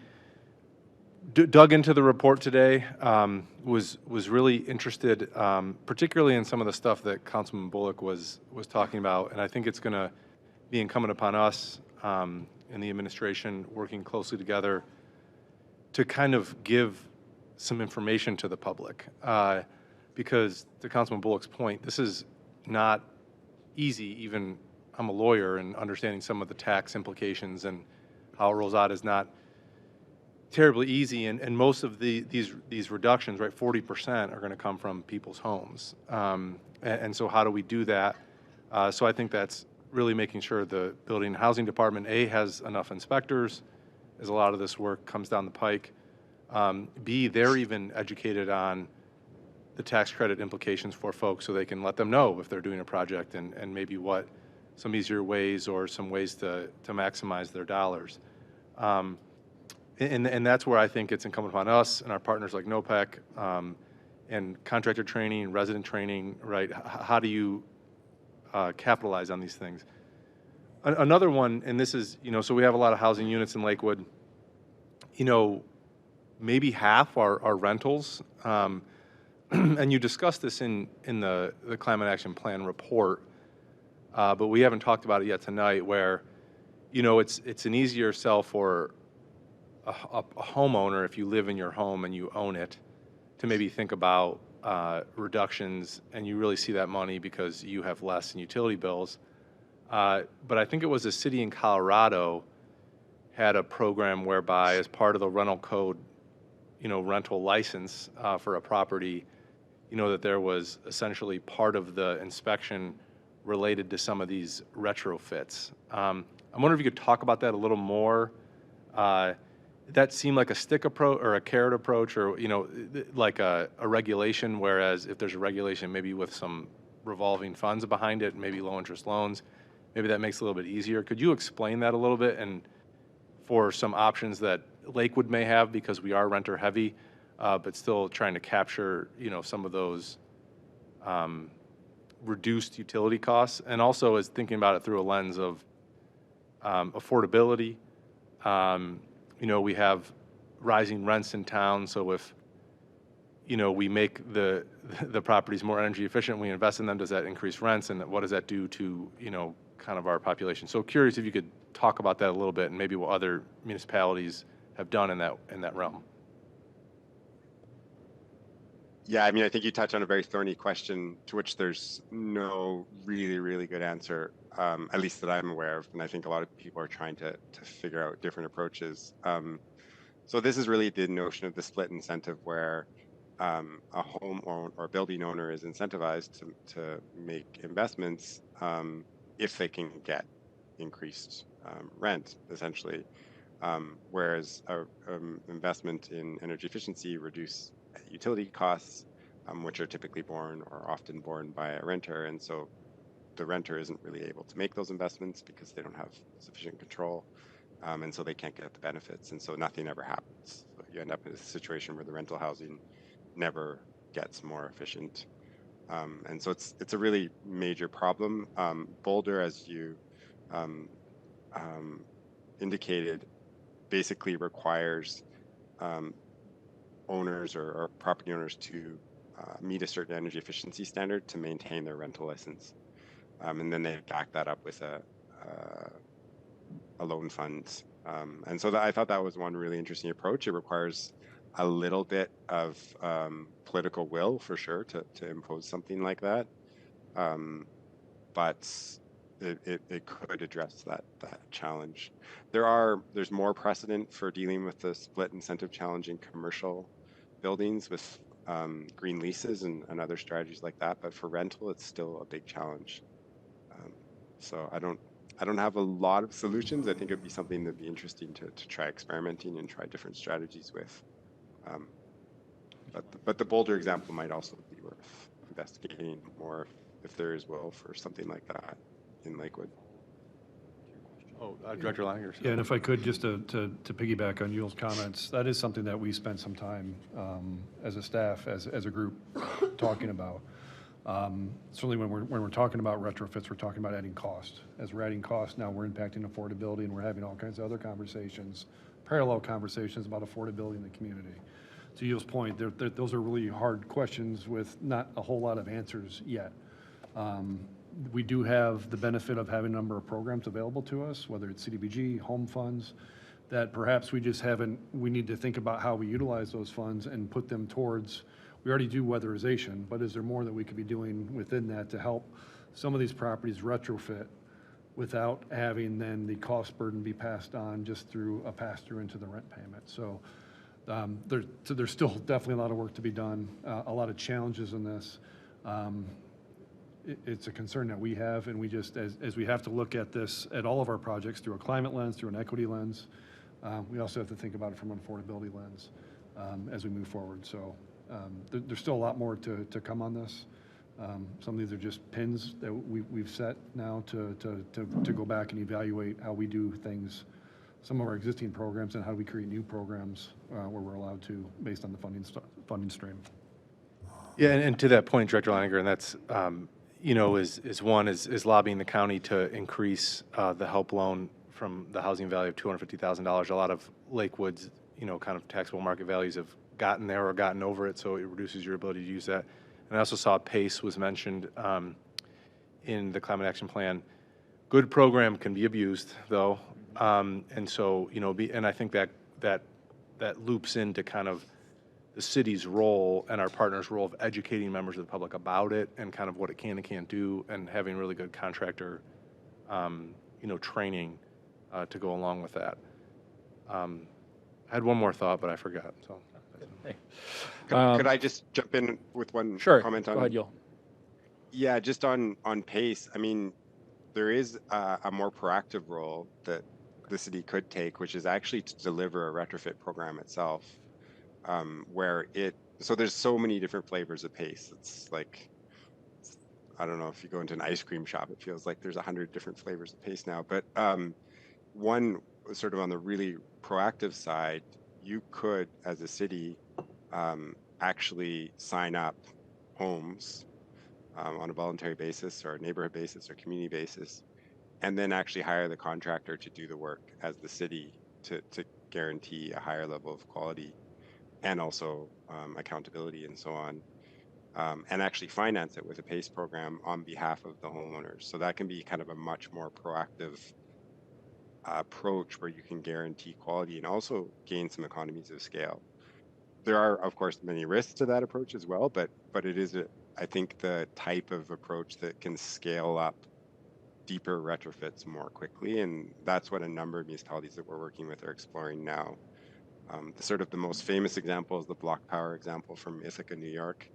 Dug into the report today, was really interested, particularly in some of the stuff that Councilman Bullock was talking about, and I think it's going to be incumbent upon us in the administration, working closely together, to kind of give some information to the public, because to Councilman Bullock's point, this is not easy. Even I'm a lawyer, and understanding some of the tax implications and how it rolls out is not terribly easy, and most of these reductions, right, 40% are going to come from people's homes, and so how do we do that? So I think that's really making sure the Building and Housing Department, A, has enough inspectors, as a lot of this work comes down the pike, B, they're even educated on the tax credit implications for folks, so they can let them know if they're doing a project, and maybe what some easier ways or some ways to maximize their dollars. And that's where I think it's incumbent upon us and our partners like NOPEC, and contractor training, resident training, right? How do you capitalize on these things? Another one, and this is, so we have a lot of housing units in Lakewood. Maybe half are rentals. And you discussed this in the Climate Action Plan report, but we haven't talked about it yet tonight, where, it's an easier sell for a homeowner, if you live in your home and you own it, to maybe think about reductions, and you really see that money because you have less in utility bills. But I think it was a city in Colorado had a program whereby, as part of the rental code, rental license for a property, that there was essentially part of the inspection related to some of these retrofits. I'm wondering if you could talk about that a little more. That seemed like a stick approach or a carrot approach, or like a regulation, whereas if there's a regulation, maybe with some revolving funds behind it, maybe low interest loans, maybe that makes it a little bit easier. Could you explain that a little bit, and for some options that Lakewood may have, because we are renter heavy, but still trying to capture some of those reduced utility costs, and also is thinking about it through a lens of affordability. We have rising rents in town, so if we make the properties more energy efficient, we invest in them, does that increase rents, and what does that do to kind of our population? So curious if you could talk about that a little bit, and maybe what other municipalities have done in that realm. Yeah, I mean, I think you touched on a very thorny question to which there's no really, really good answer, at least that I'm aware of. And I think a lot of people are trying to figure out different approaches. So this is really the notion of the split incentive, where a home or building owner is incentivized to make investments if they can get increased rent, essentially. whereas investment in energy efficiency reduce utility costs, which are typically borne or often borne by a renter, and so the renter isn't really able to make those investments because they don't have sufficient control, and so they can't get the benefits, and so nothing ever happens. So you end up in a situation where the rental housing never gets more efficient, and so it's a really major problem. Boulder, as you indicated, basically requires owners or property owners to meet a certain energy efficiency standard to maintain their rental license. And then they back that up with a loan fund. And so I thought that was one really interesting approach. It requires a little bit of political will, for sure, to impose something like that. But it could address that challenge. There's more precedent for dealing with the split incentive challenge in commercial buildings with green leases and other strategies like that. But for rental, it's still a big challenge. So I don't have a lot of solutions. I think it'd be something that'd be interesting to try experimenting and try different strategies with. But the Boulder example might also be worth investigating more if there is will for something like that in Lakewood. Oh, Director Langer. Yeah, and if I could, just to piggyback on Yule's comments, that is something that we spent some time as a staff, as a group, talking about. Certainly when we're talking about retrofits, we're talking about adding cost. As we're adding cost, now we're impacting affordability, and we're having all kinds of other conversations, parallel conversations about affordability in the community. To Yule's point, those are really hard questions with not a whole lot of answers yet. We do have the benefit of having a number of programs available to us, whether it's CDBG, home funds, that perhaps we need to think about how we utilize those funds and put them towards. We already do weatherization, but is there more that we could be doing within that to help some of these properties retrofit without having then the cost burden be passed on just through a pass-through into the rent payment? So there's still definitely a lot of work to be done, a lot of challenges in this. It's a concern that we have, and we just, as we have to look at this, at all of our projects through a climate lens, through an equity lens, we also have to think about it from an affordability lens as we move forward. So there's still a lot more to come on this. Some of these are just pins that we've set now to go back and evaluate how we do things, some of our existing programs, and how do we create new programs where we're allowed to based on the funding stream. Yeah, and to that point, Director Leininger, and that's, is lobbying the county to increase the help loan from the housing value of $250,000. A lot of Lakewood's, kind of taxable market values have gotten there or gotten over it, so it reduces your ability to use that. And I also saw PACE was mentioned in the Climate Action Plan. Good program can be abused, though, and so and I think that loops into kind of the city's role and our partners' role of educating members of the public about it and kind of what it can and can't do, and having really good contractor, training to go along with that. I had one more thought, but I forgot. So. Hey. Could I just jump in with one Sure. comment on? Go ahead, Yul. Yeah, just on PACE. I mean, there is a more proactive role that the city could take, which is actually to deliver a retrofit program itself, so there's so many different flavors of PACE. It's like, I don't know, if you go into an ice cream shop, it feels like there's 100 different flavors of PACE now. But one sort of on the really proactive side, you could, as a city, actually sign up homes on a voluntary basis or a neighborhood basis or community basis, and then actually hire the contractor to do the work as the city to guarantee a higher level of quality and also accountability and so on, and actually finance it with a PACE program on behalf of the homeowners. So that can be kind of a much more proactive approach where you can guarantee quality and also gain some economies of scale. There are, of course, many risks to that approach as well, but it is, I think, the type of approach that can scale up deeper retrofits more quickly, and that's what a number of municipalities that we're working with are exploring now. The most famous example is the Block Power example from Ithaca, New York,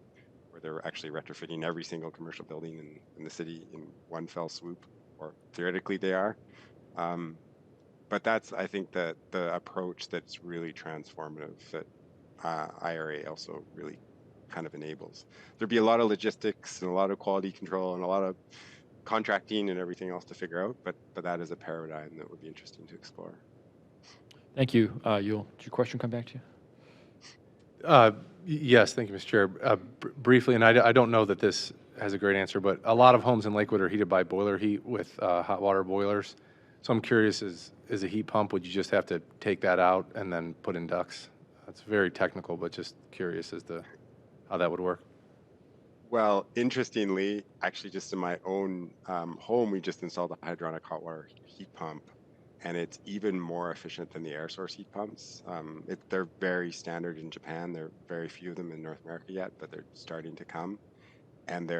where they're actually retrofitting every single commercial building in the city in one fell swoop, or theoretically they are. But that's, I think, the approach that's really transformative that IRA also really kind of enables. There'd be a lot of logistics and a lot of quality control and a lot of contracting and everything else to figure out, but that is a paradigm that would be interesting to explore. Thank you, Yul. Did your question come back to you? Yes, thank you, Mr. Chair. Briefly, and I don't know that this has a great answer, but a lot of homes in Lakewood are heated by boiler heat with hot water boilers. So I'm curious, is a heat pump, would you just have to take that out and then put in ducts? It's very technical, but just curious as to how that would work. Well, interestingly, actually just in my own home, we just installed a hydronic hot water heat pump, and it's even more efficient than the air source heat pumps. They're very standard in Japan. There are very few of them in North America yet, but they're starting to come. And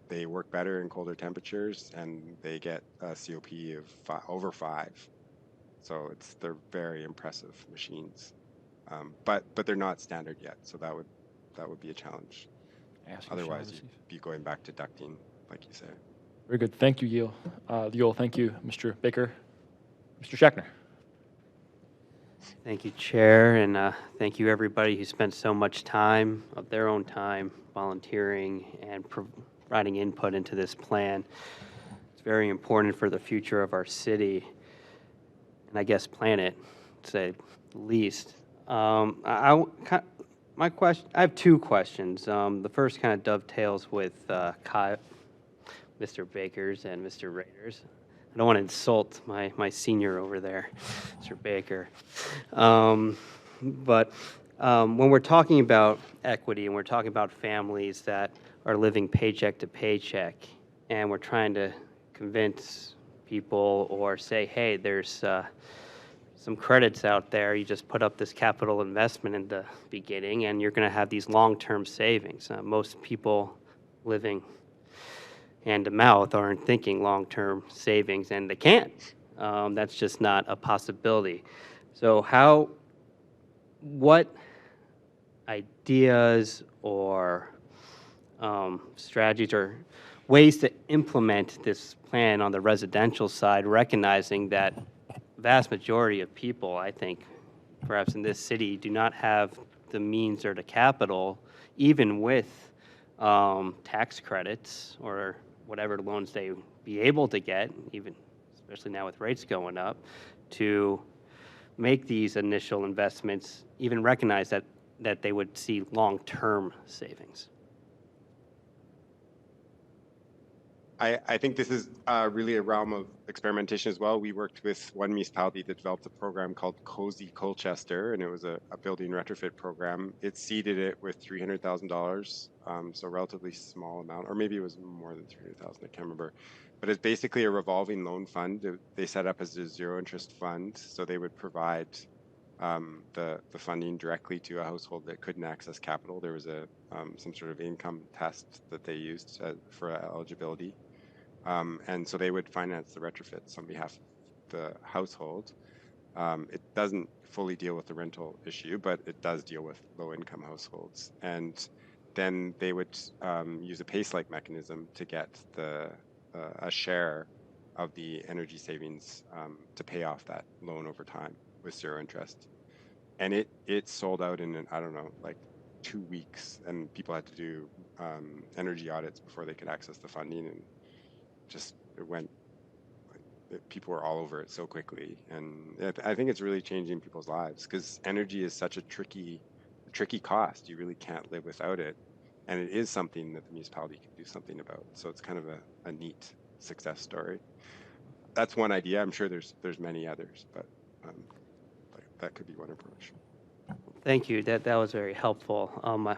they work better in colder temperatures, and they get a COP of over 5. So they're very impressive machines. But they're not standard yet, so that would be a challenge. Otherwise, you'd be going back to ducting, like you say. Very good. Thank you, Yul. Thank you, Mr. Baker. Mr. Schechner. Thank you, Chair, and thank you everybody who spent so much time of their own time volunteering and providing input into this plan. It's very important for the future of our city, and I guess planet, to say the least. My question, I have 2 questions. The first kind of dovetails with Mr. Baker's and Mr. Rader's. I don't want to insult my senior over there, Mr. Baker. But when we're talking about equity and we're talking about families that are living paycheck to paycheck, and we're trying to convince people or say, hey, there's some credits out there, you just put up this capital investment in the beginning and you're going to have these long-term savings. Most people living hand to mouth aren't thinking long-term savings, and they can't. That's just not a possibility. So what ideas or strategies or ways to implement this plan on the residential side, recognizing that vast majority of people, I think, perhaps in this city, do not have the means or the capital, even with tax credits or whatever loans they be able to get, even especially now with rates going up, to make these initial investments, even recognize that they would see long-term savings. I think this is really a realm of experimentation as well. We worked with one municipality that developed a program called Cozy Colchester, and it was a building retrofit program. It seeded it with $300,000, so a relatively small amount, or maybe it was more than $300,000, I can't remember. But it's basically a revolving loan fund. They set up as a zero interest fund, so they would provide the funding directly to a household that couldn't access capital. There was some sort of income test that they used for eligibility. And so they would finance the retrofits on behalf of the household. It doesn't fully deal with the rental issue, but it does deal with low-income households. And then they would use a PACE-like mechanism to get a share of the energy savings to pay off that loan over time with zero interest. And it sold out in, I don't know, like 2 weeks, and people had to do energy audits before they could access the funding, and just it went, people were all over it so quickly. And I think it's really changing people's lives, because energy is such a tricky cost. You really can't live without it, and it is something that the municipality can do something about. So it's kind of a neat success story. That's one idea. I'm sure there's many others, but that could be one approach. Thank you. That was very helpful.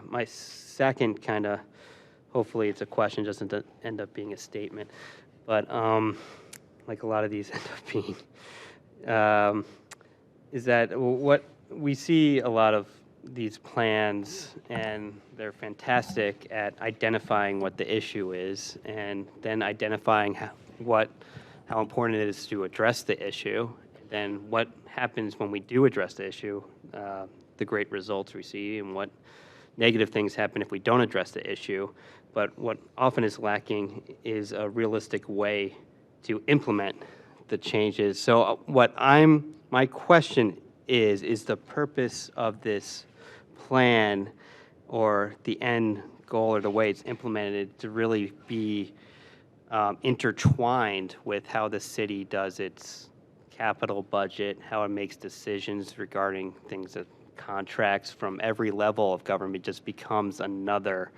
My second kind of, hopefully it's a question, doesn't end up being a statement, but like a lot of these end up being, is that what we see a lot of these plans, and they're fantastic at identifying what the issue is, and then identifying how important it is to address the issue, and then what happens when we do address the issue, the great results we see, and what negative things happen if we don't address the issue. But what often is lacking is a realistic way to implement the changes. So what I'm my question is the purpose of this plan or the end goal or the way it's implemented to really be intertwined with how the city does its capital budget, how it makes decisions regarding things that contracts from every level of government just becomes another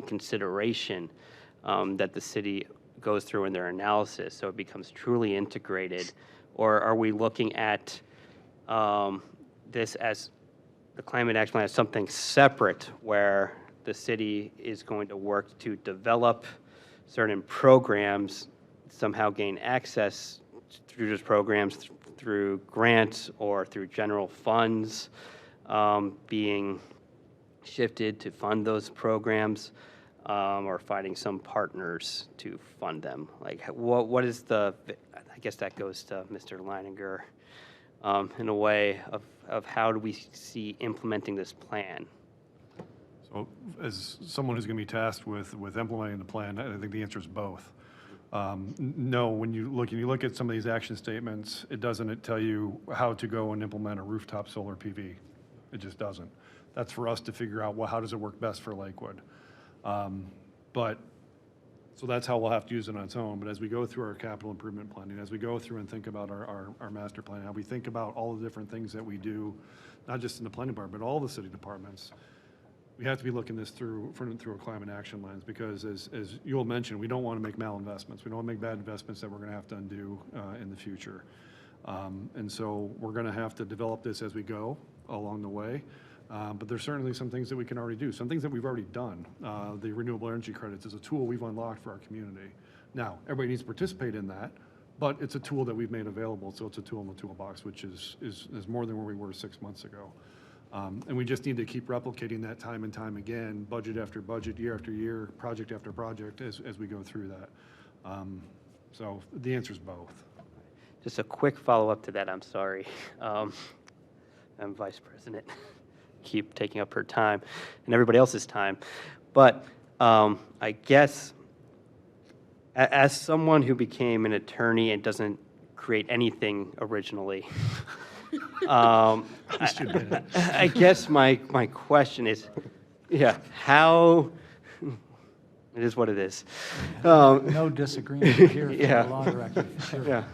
consideration that the city goes through in their analysis, so it becomes truly integrated? Or are we looking at this as the climate action plan as something separate where the city is going to work to develop certain programs, somehow gain access through those programs through grants or through general funds being shifted to fund those programs, or finding some partners to fund them? Like, what is the, I guess that goes to Mr. Leininger, in a way of how do we see implementing this plan? So as someone who's going to be tasked with implementing the plan, I think the answer is both. No, when you look at some of these action statements, it doesn't tell you how to go and implement a rooftop solar PV. It just doesn't. That's for us to figure out, well, how does it work best for Lakewood? So that's how we'll have to use it on its own. But as we go through our capital improvement planning, as we go through and think about our master plan, how we think about all the different things that we do, not just in the planning department, but all the city departments, we have to be looking this through a climate action lens, because as you'll mention, we don't want to make malinvestments. We don't want to make bad investments that we're going to have to undo in the future. And so we're going to have to develop this as we go along the way. But there's certainly some things that we can already do, some things that we've already done. The renewable energy credits is a tool we've unlocked for our community. Now, everybody needs to participate in that, but it's a tool that we've made available, so it's a tool in the toolbox, which is more than where we were 6 months ago. And we just need to keep replicating that time and time again, budget after budget, year after year, project after project, as we go through that. So the answer is both. Just a quick follow-up to that, I'm sorry. I'm Vice President. Keep taking up her time and everybody else's time. But I guess as someone who became an attorney and doesn't create anything originally, I guess my question is, yeah, how, it is what it is. No disagreement here from Yeah. the law director. Sure. Yeah.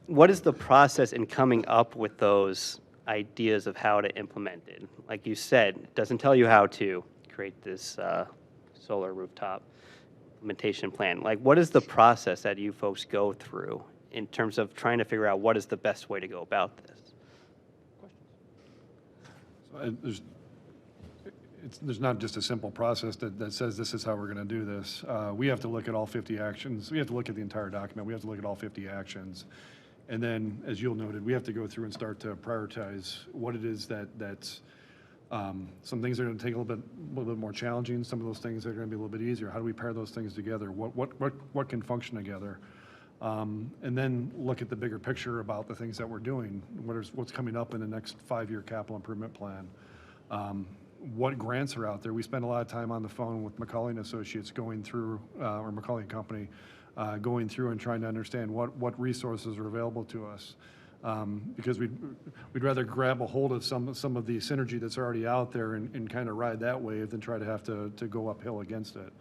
What is the process in coming up with those ideas of how to implement it? Like you said, it doesn't tell you how to create this solar rooftop implementation plan. Like, what is the process that you folks go through in terms of trying to figure out what is the best way to go about this? So there's not just a simple process that says this is how we're going to do this. We have to look at all 50 actions. We have to look at the entire document. We have to look at all 50 actions. And then, as you'll noted, we have to go through and start to prioritize what it is that's, some things are going to take a little bit more challenging. Some of those things are going to be a little bit easier. How do we pair those things together? What can function together? And then look at the bigger picture about the things that we're doing. What's coming up in the next 5-year capital improvement plan? What grants are out there? We spend a lot of time on the phone with Macaulay and Associates going through, or Macaulay and Company, going through and trying to understand what resources are available to us. Because we'd rather grab a hold of some of the synergy that's already out there and kind of ride that wave than try to have to go uphill against it.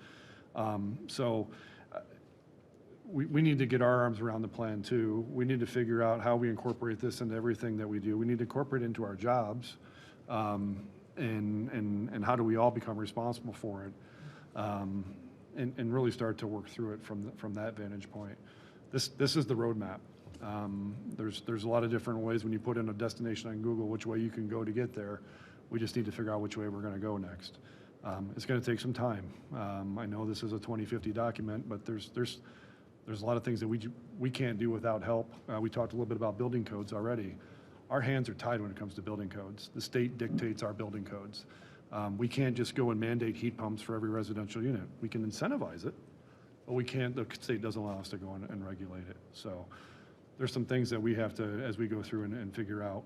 We need to get our arms around the plan too. We need to figure out how we incorporate this into everything that we do. We need to incorporate it into our jobs, and how do we all become responsible for it, and really start to work through it from that vantage point. This is the roadmap. There's a lot of different ways when you put in a destination on Google which way you can go to get there. We just need to figure out which way we're going to go next. It's going to take some time. I know this is a 2050 document, but there's a lot of things that we can't do without help. We talked a little bit about building codes already. Our hands are tied when it comes to building codes. The state dictates our building codes. We can't just go and mandate heat pumps for every residential unit. We can incentivize it, but we can't, the state doesn't allow us to go and regulate it. So there's some things that we have to, as we go through and figure out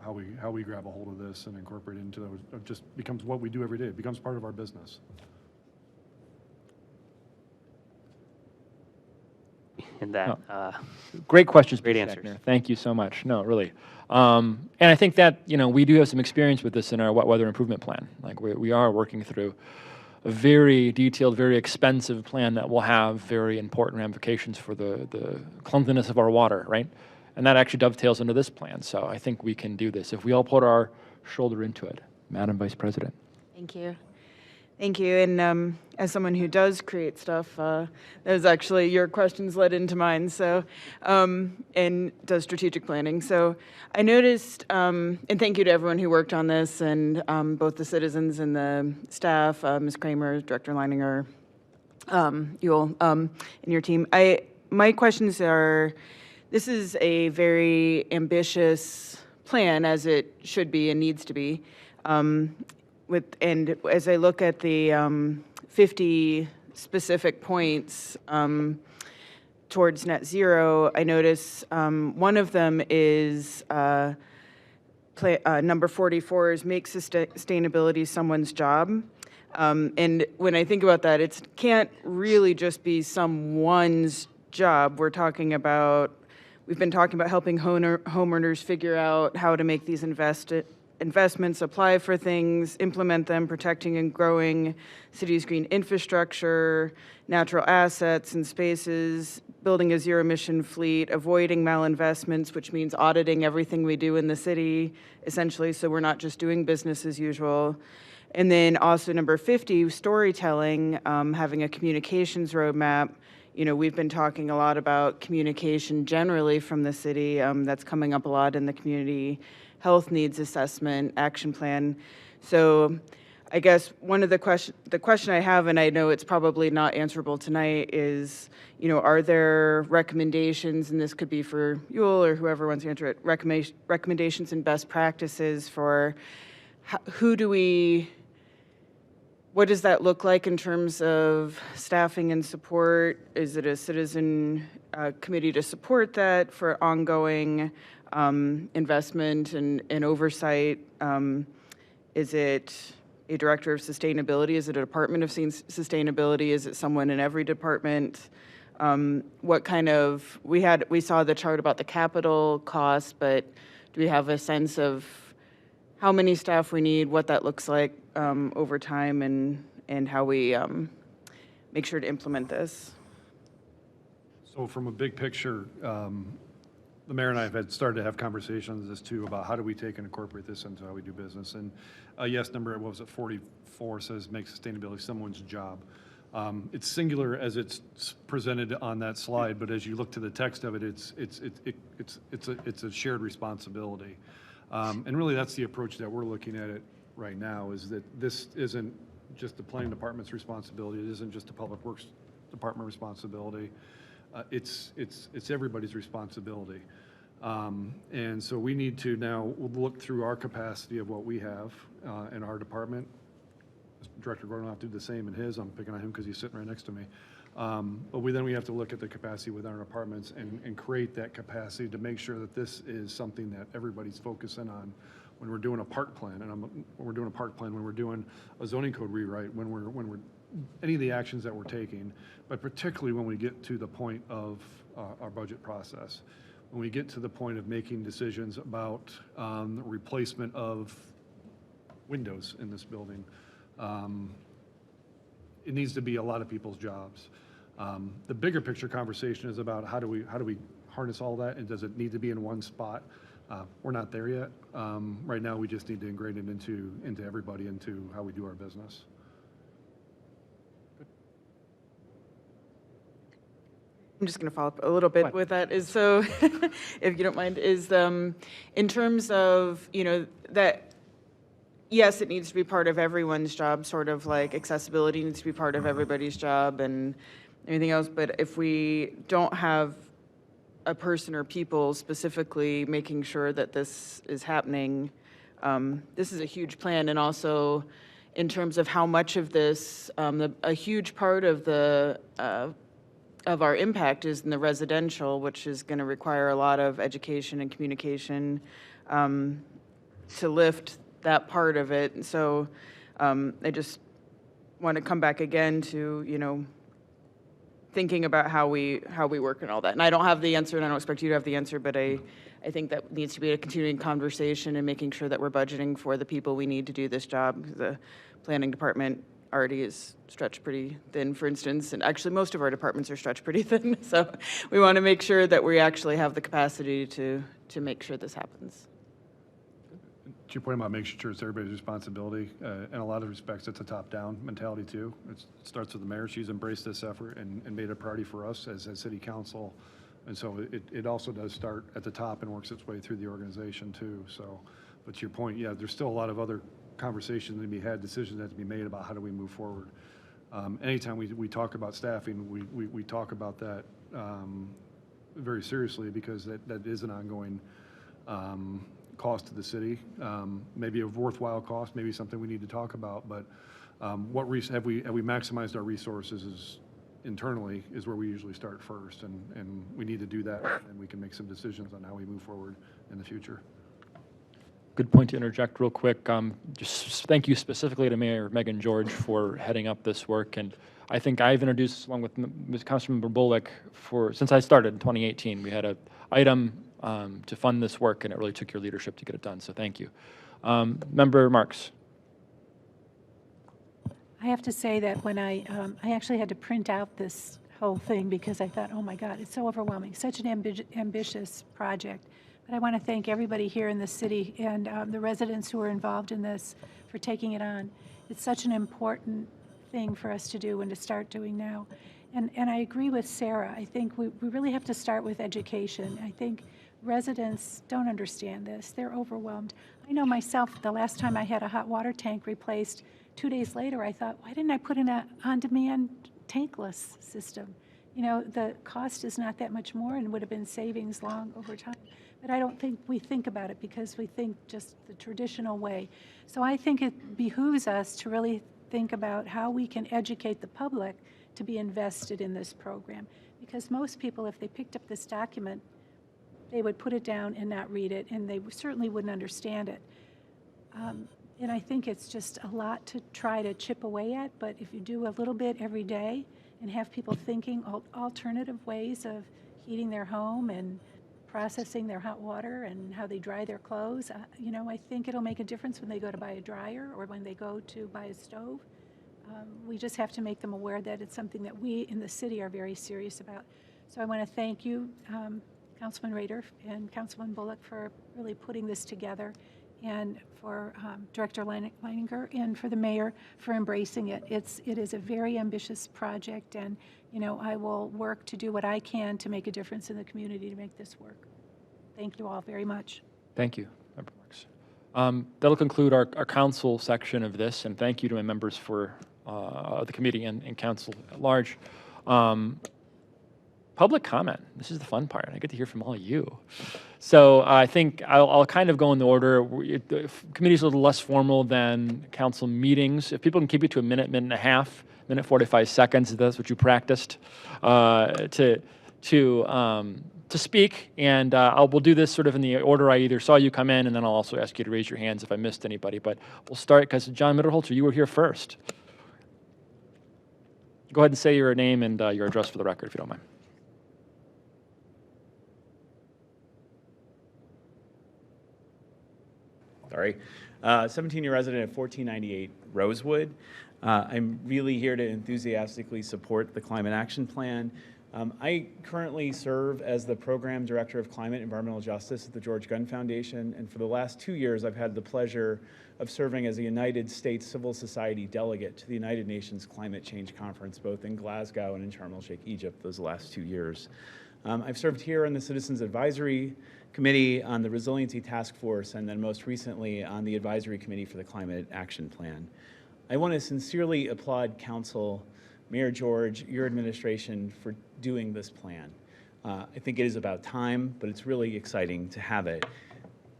how we grab a hold of this and incorporate it into those. It just becomes what we do every day. It becomes part of our business. in that. Great questions, Great Mr. answers. Schechner. Thank you so much. No, really. And I think that, we do have some experience with this in our wet weather improvement plan. Like we are working through a very detailed, very expensive plan that will have very important ramifications for the cleanliness of our water, right? And that actually dovetails into this plan. So I think we can do this if we all put our shoulder into it. Madam Vice President. Thank you. Thank you. And as someone who does create stuff, that was actually your questions led into mine. So, and does strategic planning. So, I noticed, and thank you to everyone who worked on this, and both the citizens and the staff, Ms. Kramer, Director Leininger, Ewell, and your team. My questions are: this is a very ambitious plan, as it should be and needs to be. And as I look at the 50 specific points towards net zero, I notice one of them is number 44 is make sustainability someone's job. And when I think about that, it can't really just be someone's job. We've been talking about helping homeowners figure out how to make these investments, apply for things, implement them, protecting and growing cities' green infrastructure, natural assets and spaces, building a zero-emission fleet, avoiding malinvestments, which means auditing everything we do in the city, essentially, so we're not just doing business as usual. And then also number 50, storytelling, having a communications roadmap. We've been talking a lot about communication generally from the city. That's coming up a lot in the community health needs assessment action plan. So I guess one of the question I have, and I know it's probably not answerable tonight, is, are there recommendations, and this could be for Ewell or whoever wants to answer it, recommendations and best practices for what does that look like in terms of staffing and support? Is it a citizen committee to support that for ongoing investment and oversight? Is it a director of sustainability? Is it a department of sustainability? Is it someone in every department? What kind of, we saw the chart about the capital cost, but do we have a sense of how many staff we need, what that looks like over time, and how we make sure to implement this? So from a big picture, the mayor and I have started to have conversations as to about how do we take and incorporate this into how we do business. And yes, number, what was it, 44 says make sustainability someone's job. It's singular as it's presented on that slide, but as you look to the text of it, it's a shared responsibility. And really that's the approach that we're looking at it right now, is that this isn't just the planning department's responsibility. It isn't just the public works department responsibility. It's everybody's responsibility. And so we need to now look through our capacity of what we have in our department. Director Gordon will have to do the same in his. I'm picking on him because he's sitting right next to me. But we have to look at the capacity within our departments and create that capacity to make sure that this is something that everybody's focusing on when we're doing a park plan, when we're doing a zoning code rewrite, when we're any of the actions that we're taking, but particularly when we get to the point of our budget process, when we get to the point of making decisions about replacement of windows in this building. It needs to be a lot of people's jobs. The bigger picture conversation is about how do we harness all that, and does it need to be in one spot? We're not there yet. Right now, we just need to integrate it into everybody, into how we do our business. I'm just going to follow up a little bit with that. Is so, if you don't mind, is in terms of that. Yes, it needs to be part of everyone's job, sort of like accessibility needs to be part of everybody's job and everything else. But if we don't have a person or people specifically making sure that this is happening, this is a huge plan. And also in terms of how much of this, a huge part of our impact is in the residential, which is going to require a lot of education and communication to lift that part of it. And so I just want to come back again to, thinking about how we work and all that. And I don't have the answer, and I don't expect you to have the answer, but I think that needs to be a continuing conversation and making sure that we're budgeting for the people we need to do this job. The planning department already is stretched pretty thin, for instance, and actually most of our departments are stretched pretty thin. So we want to make sure that we actually have the capacity to make sure this happens. To your point about making sure it's everybody's responsibility, in a lot of respects, it's a top-down mentality too. It starts with the mayor. She's embraced this effort and made it a priority for us as city council. And so it also does start at the top and works its way through the organization too. So, but to your point, yeah, there's still a lot of other conversations to be had, decisions that have to be made about how do we move forward. Anytime we talk about staffing, we talk about that very seriously, because that is an ongoing cost to the city, maybe a worthwhile cost, maybe something we need to talk about. But have we maximized our resources internally is where we usually start first, and we need to do that, and we can make some decisions on how we move forward in the future. Good point to interject real quick. Just thank you specifically to Mayor Megan George for heading up this work. And I think I've introduced, along with Ms. Councilmember Bullock, since I started in 2018, we had an item to fund this work, and it really took your leadership to get it done. So thank you. Member Marks. I have to say that when I actually had to print out this whole thing because I thought, oh my God, it's so overwhelming, such an ambitious project. But I want to thank everybody here in the city and the residents who are involved in this for taking it on. It's such an important thing for us to do and to start doing now. And I agree with Sarah. I think we really have to start with education. I think residents don't understand this. They're overwhelmed. I know myself, the last time I had a hot water tank replaced, 2 days later, I thought, why didn't I put in an on-demand tankless system? You know, the cost is not that much more and would have been savings long over time. But I don't think we think about it because we think just the traditional way. So I think it behooves us to really think about how we can educate the public to be invested in this program. Because most people, if they picked up this document, they would put it down and not read it, and they certainly wouldn't understand it. And I think it's just a lot to try to chip away at, but if you do a little bit every day and have people thinking alternative ways of heating their home and processing their hot water and how they dry their clothes, you know, I think it'll make a difference when they go to buy a dryer or when they go to buy a stove. We just have to make them aware that it's something that we in the city are very serious about. So I want to thank you, Councilman Rader and Councilman Bullock, for really putting this together, and for Director Leininger and for the mayor for embracing it. It is a very ambitious project, and you know, I will work to do what I can to make a difference in the community to make this work. Thank you all very much. Thank you, Member Marks. That'll conclude our council section of this, and thank you to my members for the committee and council at large. Public comment. This is the fun part. I get to hear from all of you. So I think I'll kind of go in the order. The committee's a little less formal than council meetings. If people can keep it to a minute, minute and a half, minute 45 seconds, if that's what you practiced, to speak. And we'll do this sort of in the order I either saw you come in, and then I'll also ask you to raise your hands if I missed anybody. But we'll start, because John Mitterholzer, you were here first. Go ahead and say your name and your address for the record, if you don't mind. Sorry. 17-year resident at 1498 Rosewood. I'm really here to enthusiastically support the Climate Action Plan. I currently serve as the Program Director of Climate and Environmental Justice at the George Gund Foundation, and for the last 2 years I've had the pleasure of serving as a United States Civil Society delegate to the United Nations Climate Change Conference, both in Glasgow and in Sharm el-Sheikh, Egypt, those last 2 years. I've served here on the Citizens Advisory Committee, on the Resiliency Task Force, and then most recently on the Advisory Committee for the Climate Action Plan. I want to sincerely applaud Council, Mayor George, your administration for doing this plan. I think it is about time, but it's really exciting to have it.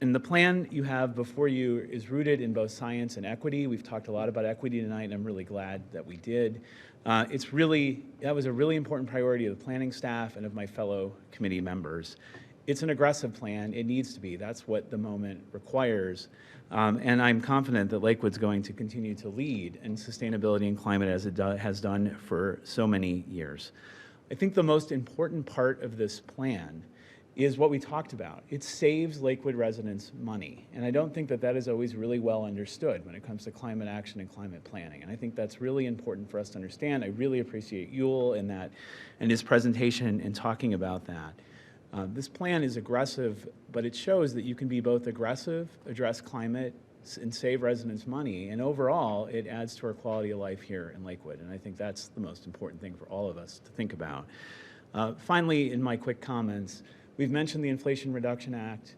And the plan you have before you is rooted in both science and equity. We've talked a lot about equity tonight, and I'm really glad that we did. That was a really important priority of the planning staff and of my fellow committee members. It's an aggressive plan. It needs to be. That's what the moment requires. And I'm confident that Lakewood's going to continue to lead in sustainability and climate as it has done for so many years. I think the most important part of this plan is what we talked about. It saves Lakewood residents money. And I don't think that that is always really well understood when it comes to climate action and climate planning. And I think that's really important for us to understand. I really appreciate Yul and his presentation in talking about that. This plan is aggressive, but it shows that you can be both aggressive, address climate, and save residents money. And overall, it adds to our quality of life here in Lakewood. And I think that's the most important thing for all of us to think about. Finally, in my quick comments, we've mentioned the Inflation Reduction Act.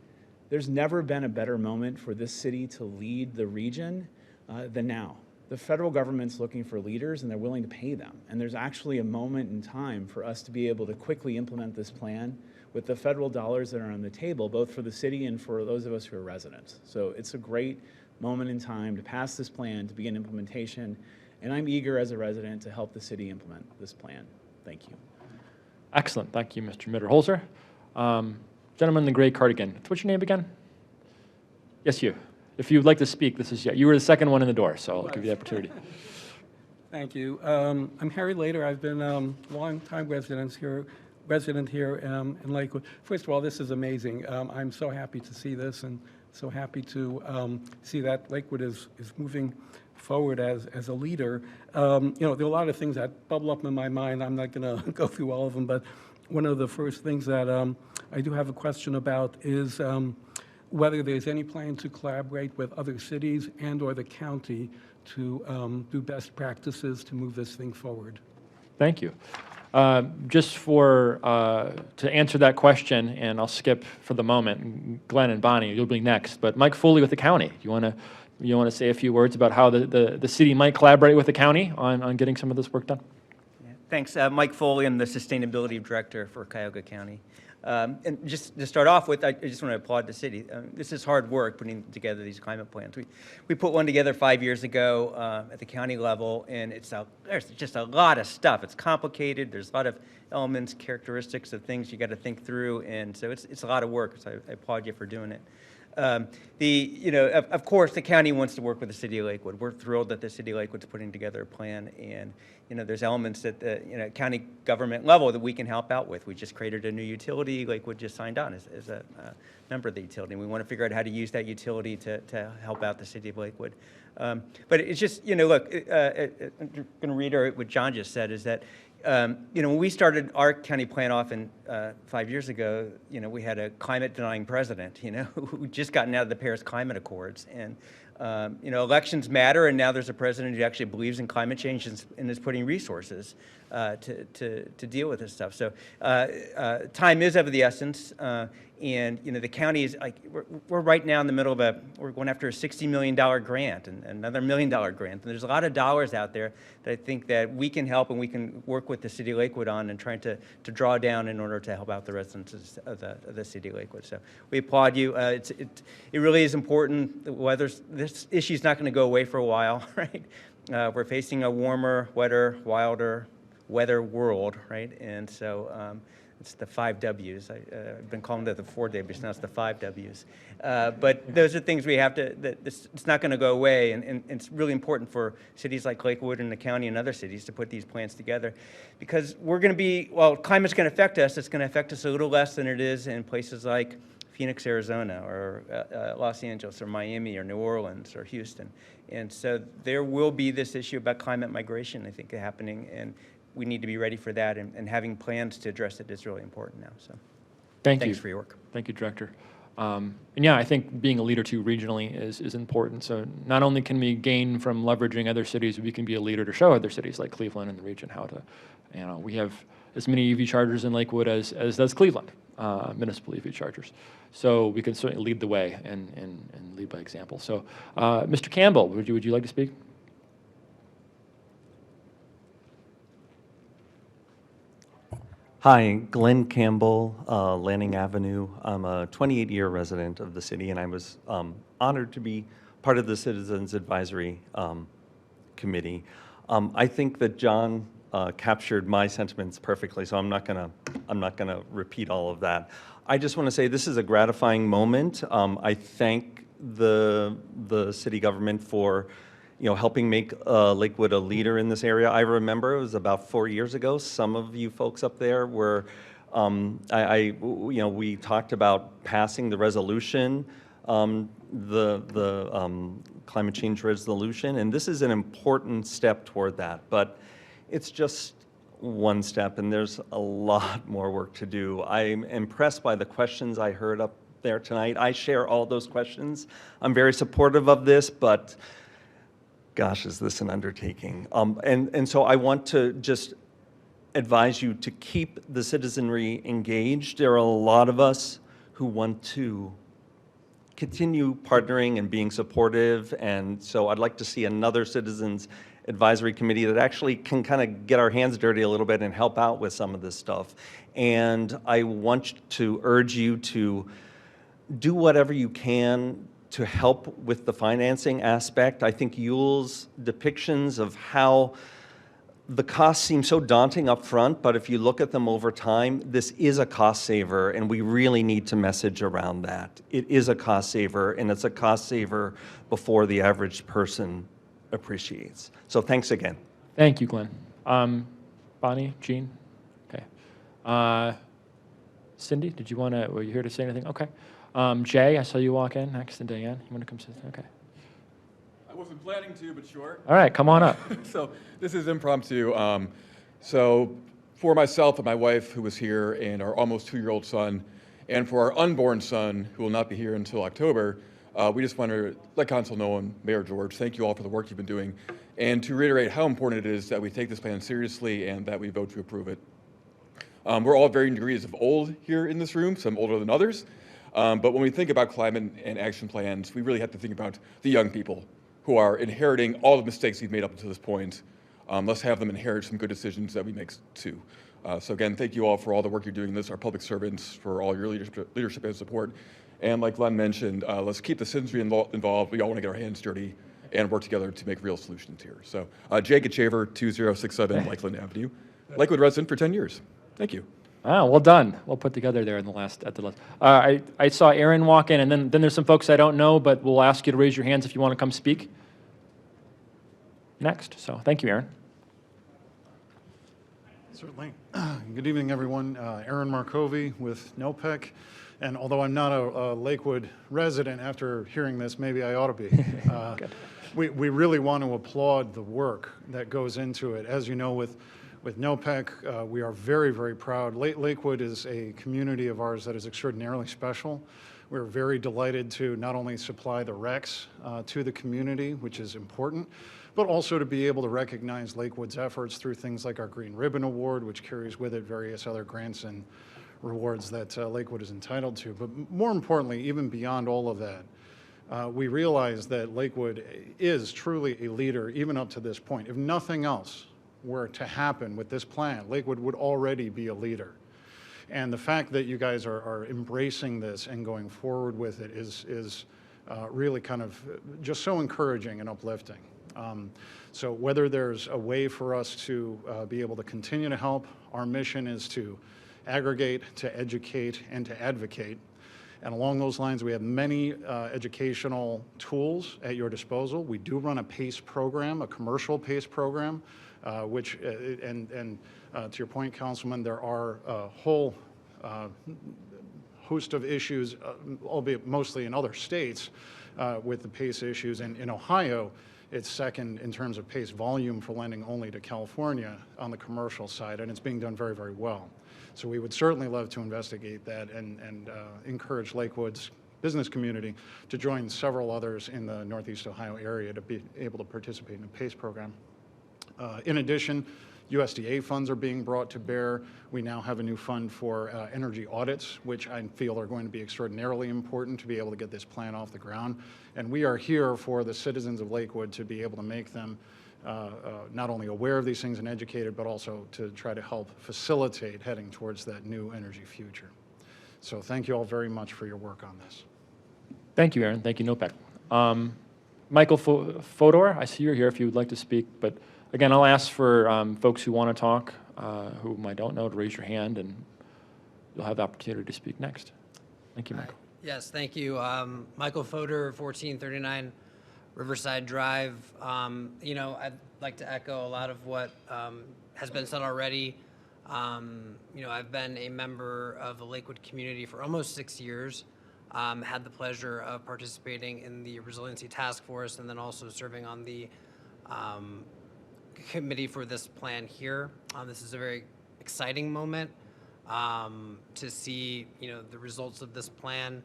There's never been a better moment for this city to lead the region than now. The federal government's looking for leaders and they're willing to pay them. And there's actually a moment in time for us to be able to quickly implement this plan with the federal dollars that are on the table, both for the city and for those of us who are residents. So it's a great moment in time to pass this plan, to begin implementation. And I'm eager as a resident to help the city implement this plan. Thank you. Excellent. Thank you, Mr. Mitterholzer. Gentleman in the gray cardigan. What's your name again? Yes, you. If you'd like to speak, this is you were the second one in the door, so I'll give you the opportunity. Thank you. I'm Harry Lader. I've been a long-time resident here in Lakewood. First of all, this is amazing. I'm so happy to see this and so happy to see that Lakewood is moving forward as a leader. There are a lot of things that bubble up in my mind. I'm not going to go through all of them, but one of the first things that I do have a question about is whether there's any plan to collaborate with other cities and or the county to do best practices to move this thing forward. Thank you. Just to answer that question, and I'll skip for the moment, Glenn and Bonnie, you'll be next, but Mike Foley with the county. You want to say a few words about how the city might collaborate with the county on getting some of this work done? Thanks. Mike Foley, I'm the Sustainability Director for Cuyahoga County. And just to start off with, I just want to applaud the city. This is hard work, putting together these climate plans. We put one together 5 years ago at the county level, and there's just a lot of stuff. It's complicated. There's a lot of elements, characteristics of things you got to think through, and so it's a lot of work, so I applaud you for doing it. Of course, the county wants to work with the city of Lakewood. We're thrilled that the city of Lakewood's putting together a plan, and there's elements at the county government level that we can help out with. We just created a new utility. Lakewood just signed on as a member of the utility. And we want to figure out how to use that utility to help out the city of Lakewood. But it's just, look, I'm going to reiterate what John just said, is that when we started our county plan off 5 years ago, we had a climate-denying president, who just gotten out of the Paris Climate Accords. And, elections matter, and now there's a president who actually believes in climate change and is putting resources to deal with this stuff. So time is of the essence. And the county is we're right now in the middle of we're going after a $60 million grant and another $1 million grant. And there's a lot of dollars out there that I think that we can help and we can work with the city of Lakewood on and trying to draw down in order to help out the residents of the city of Lakewood. So we applaud you. It really is important. This issue is not going to go away for a while, right? We're facing a warmer, wetter, wilder weather world, right? And so it's the 5 W's. I've been calling it the 4 W's, now it's the 5 W's. But those are things we have to, it's not going to go away, and it's really important for cities like Lakewood and the county and other cities to put these plans together, because we're going to be, climate's going to affect us, it's going to affect us a little less than it is in places like Phoenix, Arizona, or Los Angeles, or Miami, or New Orleans, or Houston. And so there will be this issue about climate migration, I think, happening, and we need to be ready for that, and having plans to address it is really important now. So thanks for your work. Thank you, Director. And yeah, I think being a leader too regionally is important. So not only can we gain from leveraging other cities, we can be a leader to show other cities like Cleveland and the region how to, we have as many EV chargers in Lakewood as does Cleveland, municipal EV chargers. So we can certainly lead the way and lead by example. So Mr. Campbell, would you like to speak? Hi, Glenn Campbell, Lanning Avenue. I'm a 28-year resident of the city, and I was honored to be part of the Citizens Advisory Committee. I think that John captured my sentiments perfectly, so I'm not gonna repeat all of that. I just want to say this is a gratifying moment. I thank the city government for helping make Lakewood a leader in this area. I remember it was about 4 years ago. Some of you folks up there were, we talked about passing the resolution, the climate change resolution, and this is an important step toward that. But it's just one step, and there's a lot more work to do. I'm impressed by the questions I heard up there tonight. I share all those questions. I'm very supportive of this, but gosh, is this an undertaking? And so I want to just advise you to keep the citizenry engaged. There are a lot of us who want to continue partnering and being supportive, and so I'd like to see another Citizens Advisory Committee that actually can kind of get our hands dirty a little bit and help out with some of this stuff. And I want to urge you to do whatever you can to help with the financing aspect. I think Yule's depictions of how the costs seem so daunting up front, but if you look at them over time, this is a cost saver, and we really need to message around that. It is a cost saver, and it's a cost saver before the average person appreciates. So thanks again. Thank you, Glenn. Bonnie, Jean? Okay. Cindy, were you here to say anything? Okay. Jay, I saw you walk in next, and Diane, you want to come sit? Okay. I wasn't planning to, but sure. All right, come on up. So this is impromptu. So for myself and my wife, who was here, and our almost 2-year-old son, and for our unborn son, who will not be here until October, we just want to let Council know, and Mayor George, thank you all for the work you've been doing, and to reiterate how important it is that we take this plan seriously and that we vote to approve it. We're all varying degrees of old here in this room, some older than others, but when we think about climate and action plans, we really have to think about the young people who are inheriting all the mistakes we've made up to this point. Let's have them inherit some good decisions that we make too. So again, thank you all for all the work you're doing this, our public servants, for all your leadership and support. And like Glenn mentioned, let's keep the citizenry involved. We all want to get our hands dirty and work together to make real solutions here. So Jay Gitshaver, 2067 Lakeland Avenue, Lakewood resident for 10 years. Thank you. Wow, well done. Well put together there at the last. I saw Aaron walk in, and then there's some folks I don't know, but we'll ask you to raise your hands if you want to come speak next. So thank you, Aaron. Certainly. Good evening, everyone. Aaron Marcovi with NOPEC. And although I'm not a Lakewood resident, after hearing this, maybe I ought to be. We really want to applaud the work that goes into it. As you know, with NOPEC, we are very, very proud. Lakewood is a community of ours that is extraordinarily special. We're very delighted to not only supply the RECs to the community, which is important, but also to be able to recognize Lakewood's efforts through things like our Green Ribbon Award, which carries with it various other grants and rewards that Lakewood is entitled to. But more importantly, even beyond all of that, we realize that Lakewood is truly a leader even up to this point. If nothing else were to happen with this plan, Lakewood would already be a leader. And the fact that you guys are embracing this and going forward with it is really kind of just so encouraging and uplifting. So whether there's a way for us to be able to continue to help, our mission is to aggregate, to educate, and to advocate. And along those lines, we have many educational tools at your disposal. We do run a PACE program, a commercial PACE program, which, to your point, Councilman, there are a whole host of issues, albeit mostly in other states, with the PACE issues. And in Ohio, it's second in terms of PACE volume for lending only to California on the commercial side, and it's being done very, very well. So we would certainly love to investigate that and encourage Lakewood's business community to join several others in the Northeast Ohio area to be able to participate in the PACE program. In addition, USDA funds are being brought to bear. We now have a new fund for energy audits, which I feel are going to be extraordinarily important to be able to get this plan off the ground. And we are here for the citizens of Lakewood to be able to make them not only aware of these things and educated, but also to try to help facilitate heading towards that new energy future. So thank you all very much for your work on this. Thank you, Aaron. Thank you, NOPEC. Michael Fodor, I see you're here if you would like to speak, but again, I'll ask for folks who want to talk, whom I don't know, to raise your hand, and you'll have the opportunity to speak next. Thank you, Michael. Yes, thank you. Michael Fodor, 1439 Riverside Drive. You know, I'd like to echo a lot of what has been said already. You know, I've been a member of the Lakewood community for almost 6 years. Had the pleasure of participating in the Resiliency Task Force and then also serving on the committee for this plan here. This is a very exciting moment to see, you know, the results of this plan.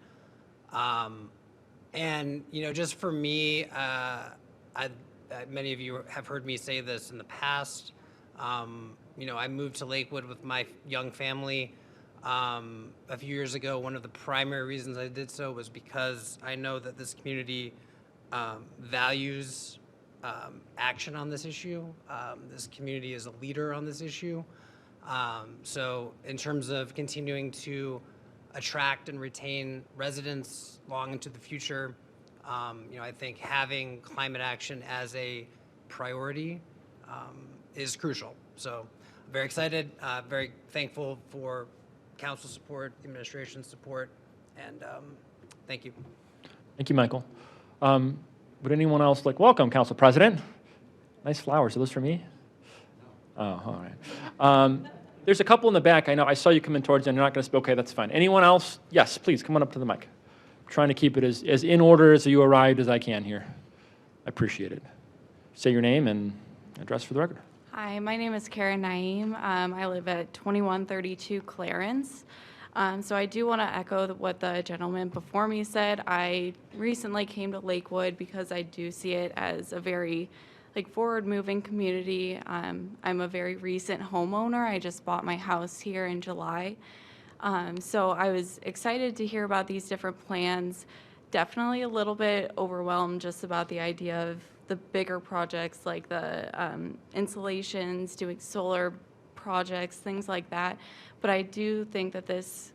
And, you know, just for me, many of you have heard me say this in the past. You know, I moved to Lakewood with my young family a few years ago. One of the primary reasons I did so was because I know that this community values action on this issue. This community is a leader on this issue. So in terms of continuing to attract and retain residents long into the future, you know, I think having climate action as a priority is crucial. So I'm very excited, very thankful for council support, administration support, and thank you. Thank you, Michael. Would anyone else like, welcome, Council President. Nice flowers. Are those for me? Oh, all right. There's a couple in the back. I know I saw you coming towards you, and you're not going to speak. Okay, that's fine. Anyone else? Yes, please, come on up to the mic. I'm trying to keep it as in order as you arrived as I can here. I appreciate it. Say your name and address for the record. Hi, my name is Karen Naeem. I live at 2132 Clarence. So I do want to echo what the gentleman before me said. I recently came to Lakewood because I do see it as a very forward-moving community. I'm a very recent homeowner. I just bought my house here in July. So I was excited to hear about these different plans. Definitely a little bit overwhelmed just about the idea of the bigger projects like the installations, doing solar projects, things like that. But I do think that this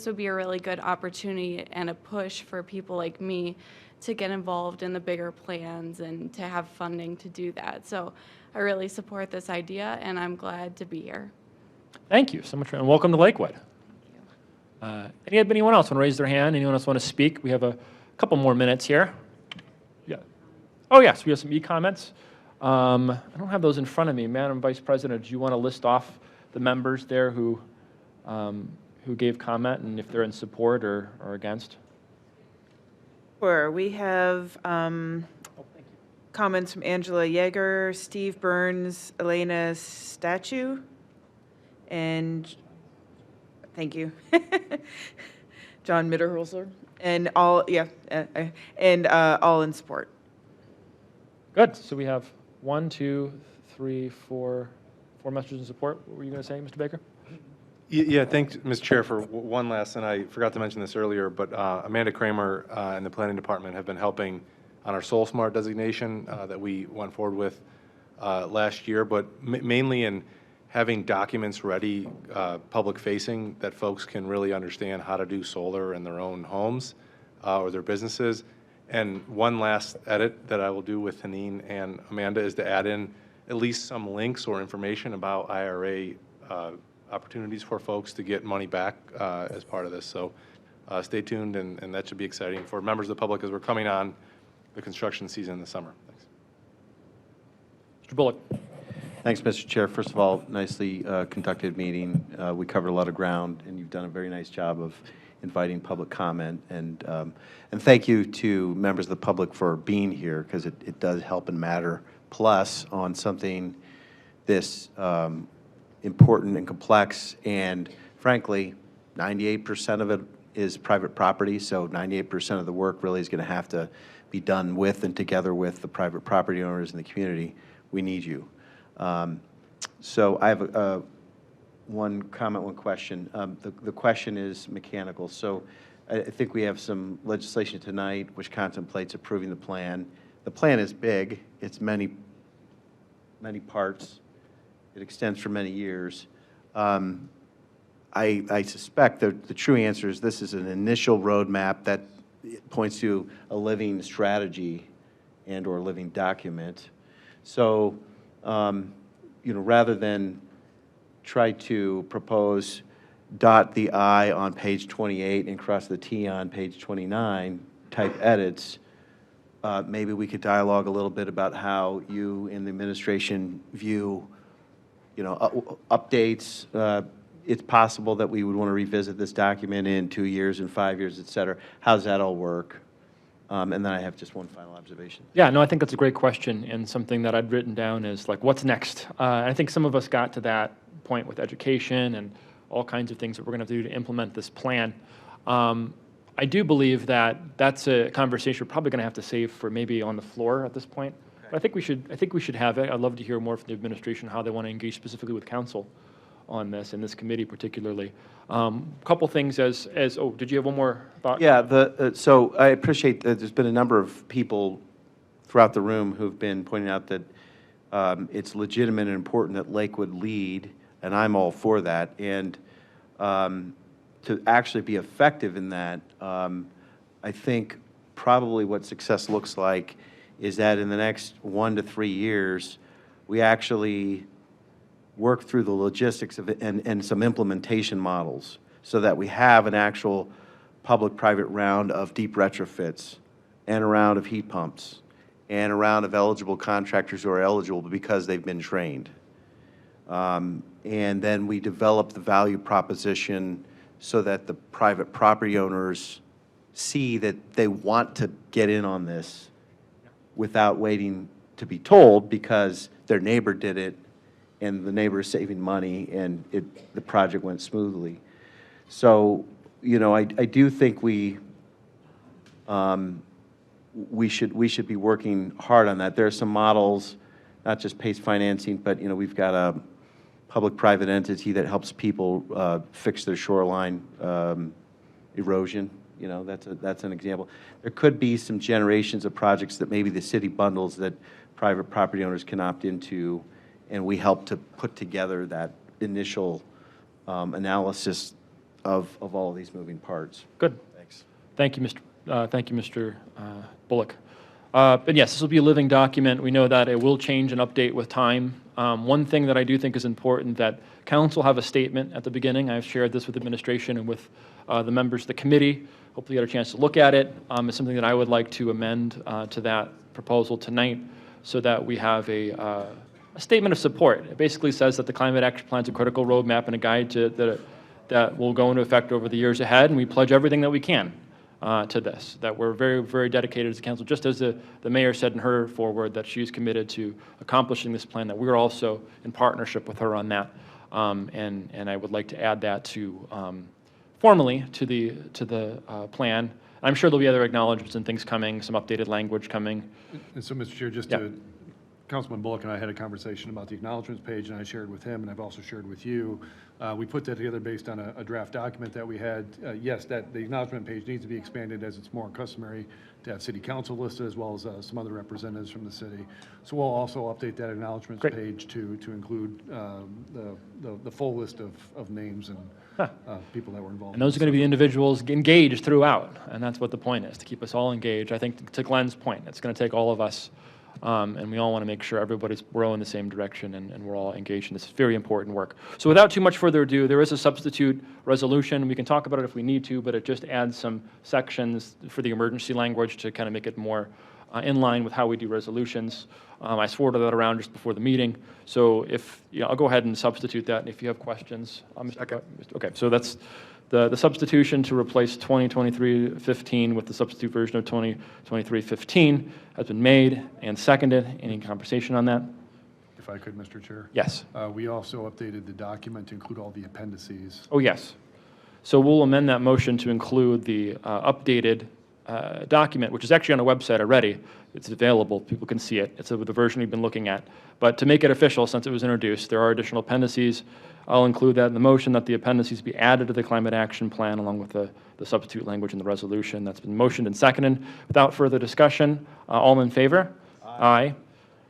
would be a really good opportunity and a push for people like me to get involved in the bigger plans and to have funding to do that. So I really support this idea, and I'm glad to be here. Thank you so much, and welcome to Lakewood. Anyone else want to raise their hand? Anyone else want to speak? We have a couple more minutes here. Yeah. Oh, yes, we have some e-comments. I don't have those in front of me. Madam Vice President, do you want to list off the members there who gave comment and if they're in support or against? Sure. We have comments from Angela Yeager, Steve Burns, Elena Statue, and thank you, John Mitterholzer, and all, all in support. Good. So we have 1, 2, 3, 4 messages in support. What were you going to say, Mr. Baker? Yeah, thanks, Mr. Chair, for one last, and I forgot to mention this earlier, but Amanda Kramer and the Planning Department have been helping on our Soul Smart designation that we went forward with last year, but mainly in having documents ready, public-facing, that folks can really understand how to do solar in their own homes or their businesses. And one last edit that I will do with Haneen and Amanda is to add in at least some links or information about IRA opportunities for folks to get money back as part of this. So stay tuned, and that should be exciting for members of the public as we're coming on the construction season in the summer. Thanks. Mr. Bullock. Thanks, Mr. Chair. First of all, nicely conducted meeting. We covered a lot of ground, and you've done a very nice job of inviting public comment. And thank you to members of the public for being here, because it does help and matter. Plus, on something this important and complex, and frankly, 98% of it is private property, so 98% of the work really is going to have to be done with and together with the private property owners in the community. We need you. So I have one comment, one question. The question is mechanical. So I think we have some legislation tonight which contemplates approving the plan. The plan is big. It's many parts. It extends for many years. I suspect that the true answer is this is an initial roadmap that points to a living strategy and or living document. So, rather than try to propose dot the I on page 28 and cross the T on page 29 type edits, maybe we could dialogue a little bit about how you in the administration view, updates. It's possible that we would want to revisit this document in 2 years and 5 years, et cetera. How does that all work? And then I have just one final observation. Yeah, no, I think that's a great question, and something that I'd written down is like, what's next? I think some of us got to that point with education and all kinds of things that we're going to have to do to implement this plan. I do believe that that's a conversation we're probably going to have to save for maybe on the floor at this point. Okay. But I think we should have it. I'd love to hear more from the administration how they want to engage specifically with council on this, and this committee particularly. Couple things oh, did you have one more thought? Yeah, so I appreciate that there's been a number of people throughout the room who've been pointing out that it's legitimate and important that Lakewood lead, and I'm all for that. And to actually be effective in that, I think probably what success looks like is that in the next 1 to 3 years, we actually work through the logistics of it and some implementation models so that we have an actual public-private round of deep retrofits and a round of heat pumps and a round of eligible contractors who are eligible because they've been trained. And then we develop the value proposition so that the private property owners see that they want to get in on this without waiting to be told because their neighbor did it and the neighbor is saving money and the project went smoothly. So, I do think we should be working hard on that. There are some models, not just PACE financing, but we've got a public-private entity that helps people fix their shoreline erosion. That's an example. There could be some generations of projects that maybe the city bundles that private property owners can opt into, and we help to put together that initial analysis of all of these moving parts. Good. Thanks. Thank you, Mr. Bullock. But yes, this will be a living document. We know that it will change and update with time. One thing that I do think is important that council have a statement at the beginning. I've shared this with administration and with the members of the committee. Hopefully you had a chance to look at it. It's something that I would like to amend to that proposal tonight so that we have a statement of support. It basically says that the Climate Action Plan is a critical roadmap and a guide that will go into effect over the years ahead, and we pledge everything that we can to this, that we're very, very dedicated as a council, just as the mayor said in her foreword that she's committed to accomplishing this plan, that we're also in partnership with her on that. And I would like to add that to formally to the plan. I'm sure there'll be other acknowledgments and things coming, some updated language coming. And so, Mr. Chair, just to, Councilman Bullock and I had a conversation about the acknowledgments page, and I shared with him, and I've also shared with you. We put that together based on a draft document that we had. Yes, that the acknowledgement page needs to be expanded as it's more customary to have city council listed as well as some other representatives from the city. So we'll also update that acknowledgments page to include the full list of names and people that were involved. And those are going to be individuals engaged throughout, and that's what the point is, to keep us all engaged. I think to Glenn's point, it's going to take all of us, and we all want to make sure everybody's rowing in the same direction and we're all engaged in this very important work. So without too much further ado, there is a substitute resolution. We can talk about it if we need to, but it just adds some sections for the emergency language to kind of make it more in line with how we do resolutions. I forwarded that around just before the meeting. So I'll go ahead and substitute that, and if you have questions. Okay, so that's the substitution to replace 2023-15 with the substitute version of 2023-15 has been made and seconded. Any conversation on that? If I could, Mr. Chair. Yes. We also updated the document to include all the appendices. Oh, yes. So we'll amend that motion to include the updated document, which is actually on the website already. It's available. People can see it. It's the version we've been looking at. But to make it official, since it was introduced, there are additional appendices. I'll include that in the motion, that the appendices be added to the Climate Action Plan along with the substitute language in the resolution. That's been motioned and seconded. Without further discussion, all in favor? Aye.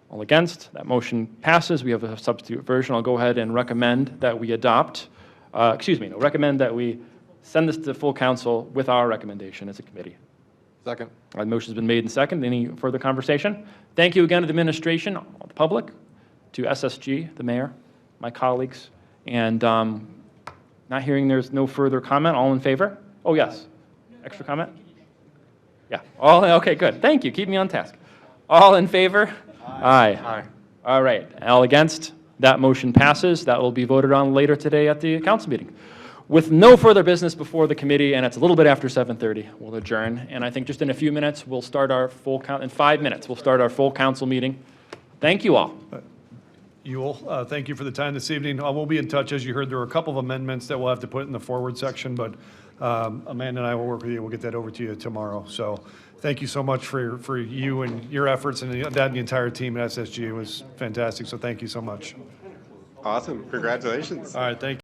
All against? That motion passes. We have a substitute version. I'll go ahead and recommend that we adopt, recommend that we send this to full council with our recommendation as a committee. Second. The motion's been made and seconded. Any further conversation? Thank you again to the administration, the public, to SSG, the mayor, my colleagues, and not hearing there's no further comment. All in favor? Oh, yes. Extra comment? Yeah, okay, good. Thank you. Keep me on task. All in favor? Aye. Aye. All right. All against? That motion passes. That will be voted on later today at the council meeting. With no further business before the committee, and it's a little bit after 7:30, we'll adjourn. And I think just in a few minutes, we'll start our full in 5 minutes, we'll start our full council meeting. Thank you all. Ewell, thank you for the time this evening. We'll be in touch. As you heard, there were a couple of amendments that we'll have to put in the forward section, but Amanda and I will work with you. We'll get that over to you tomorrow. So thank you so much for you and your efforts and the entire team at SSG. It was fantastic. So thank you so much. Awesome. Congratulations. All right. Thank you.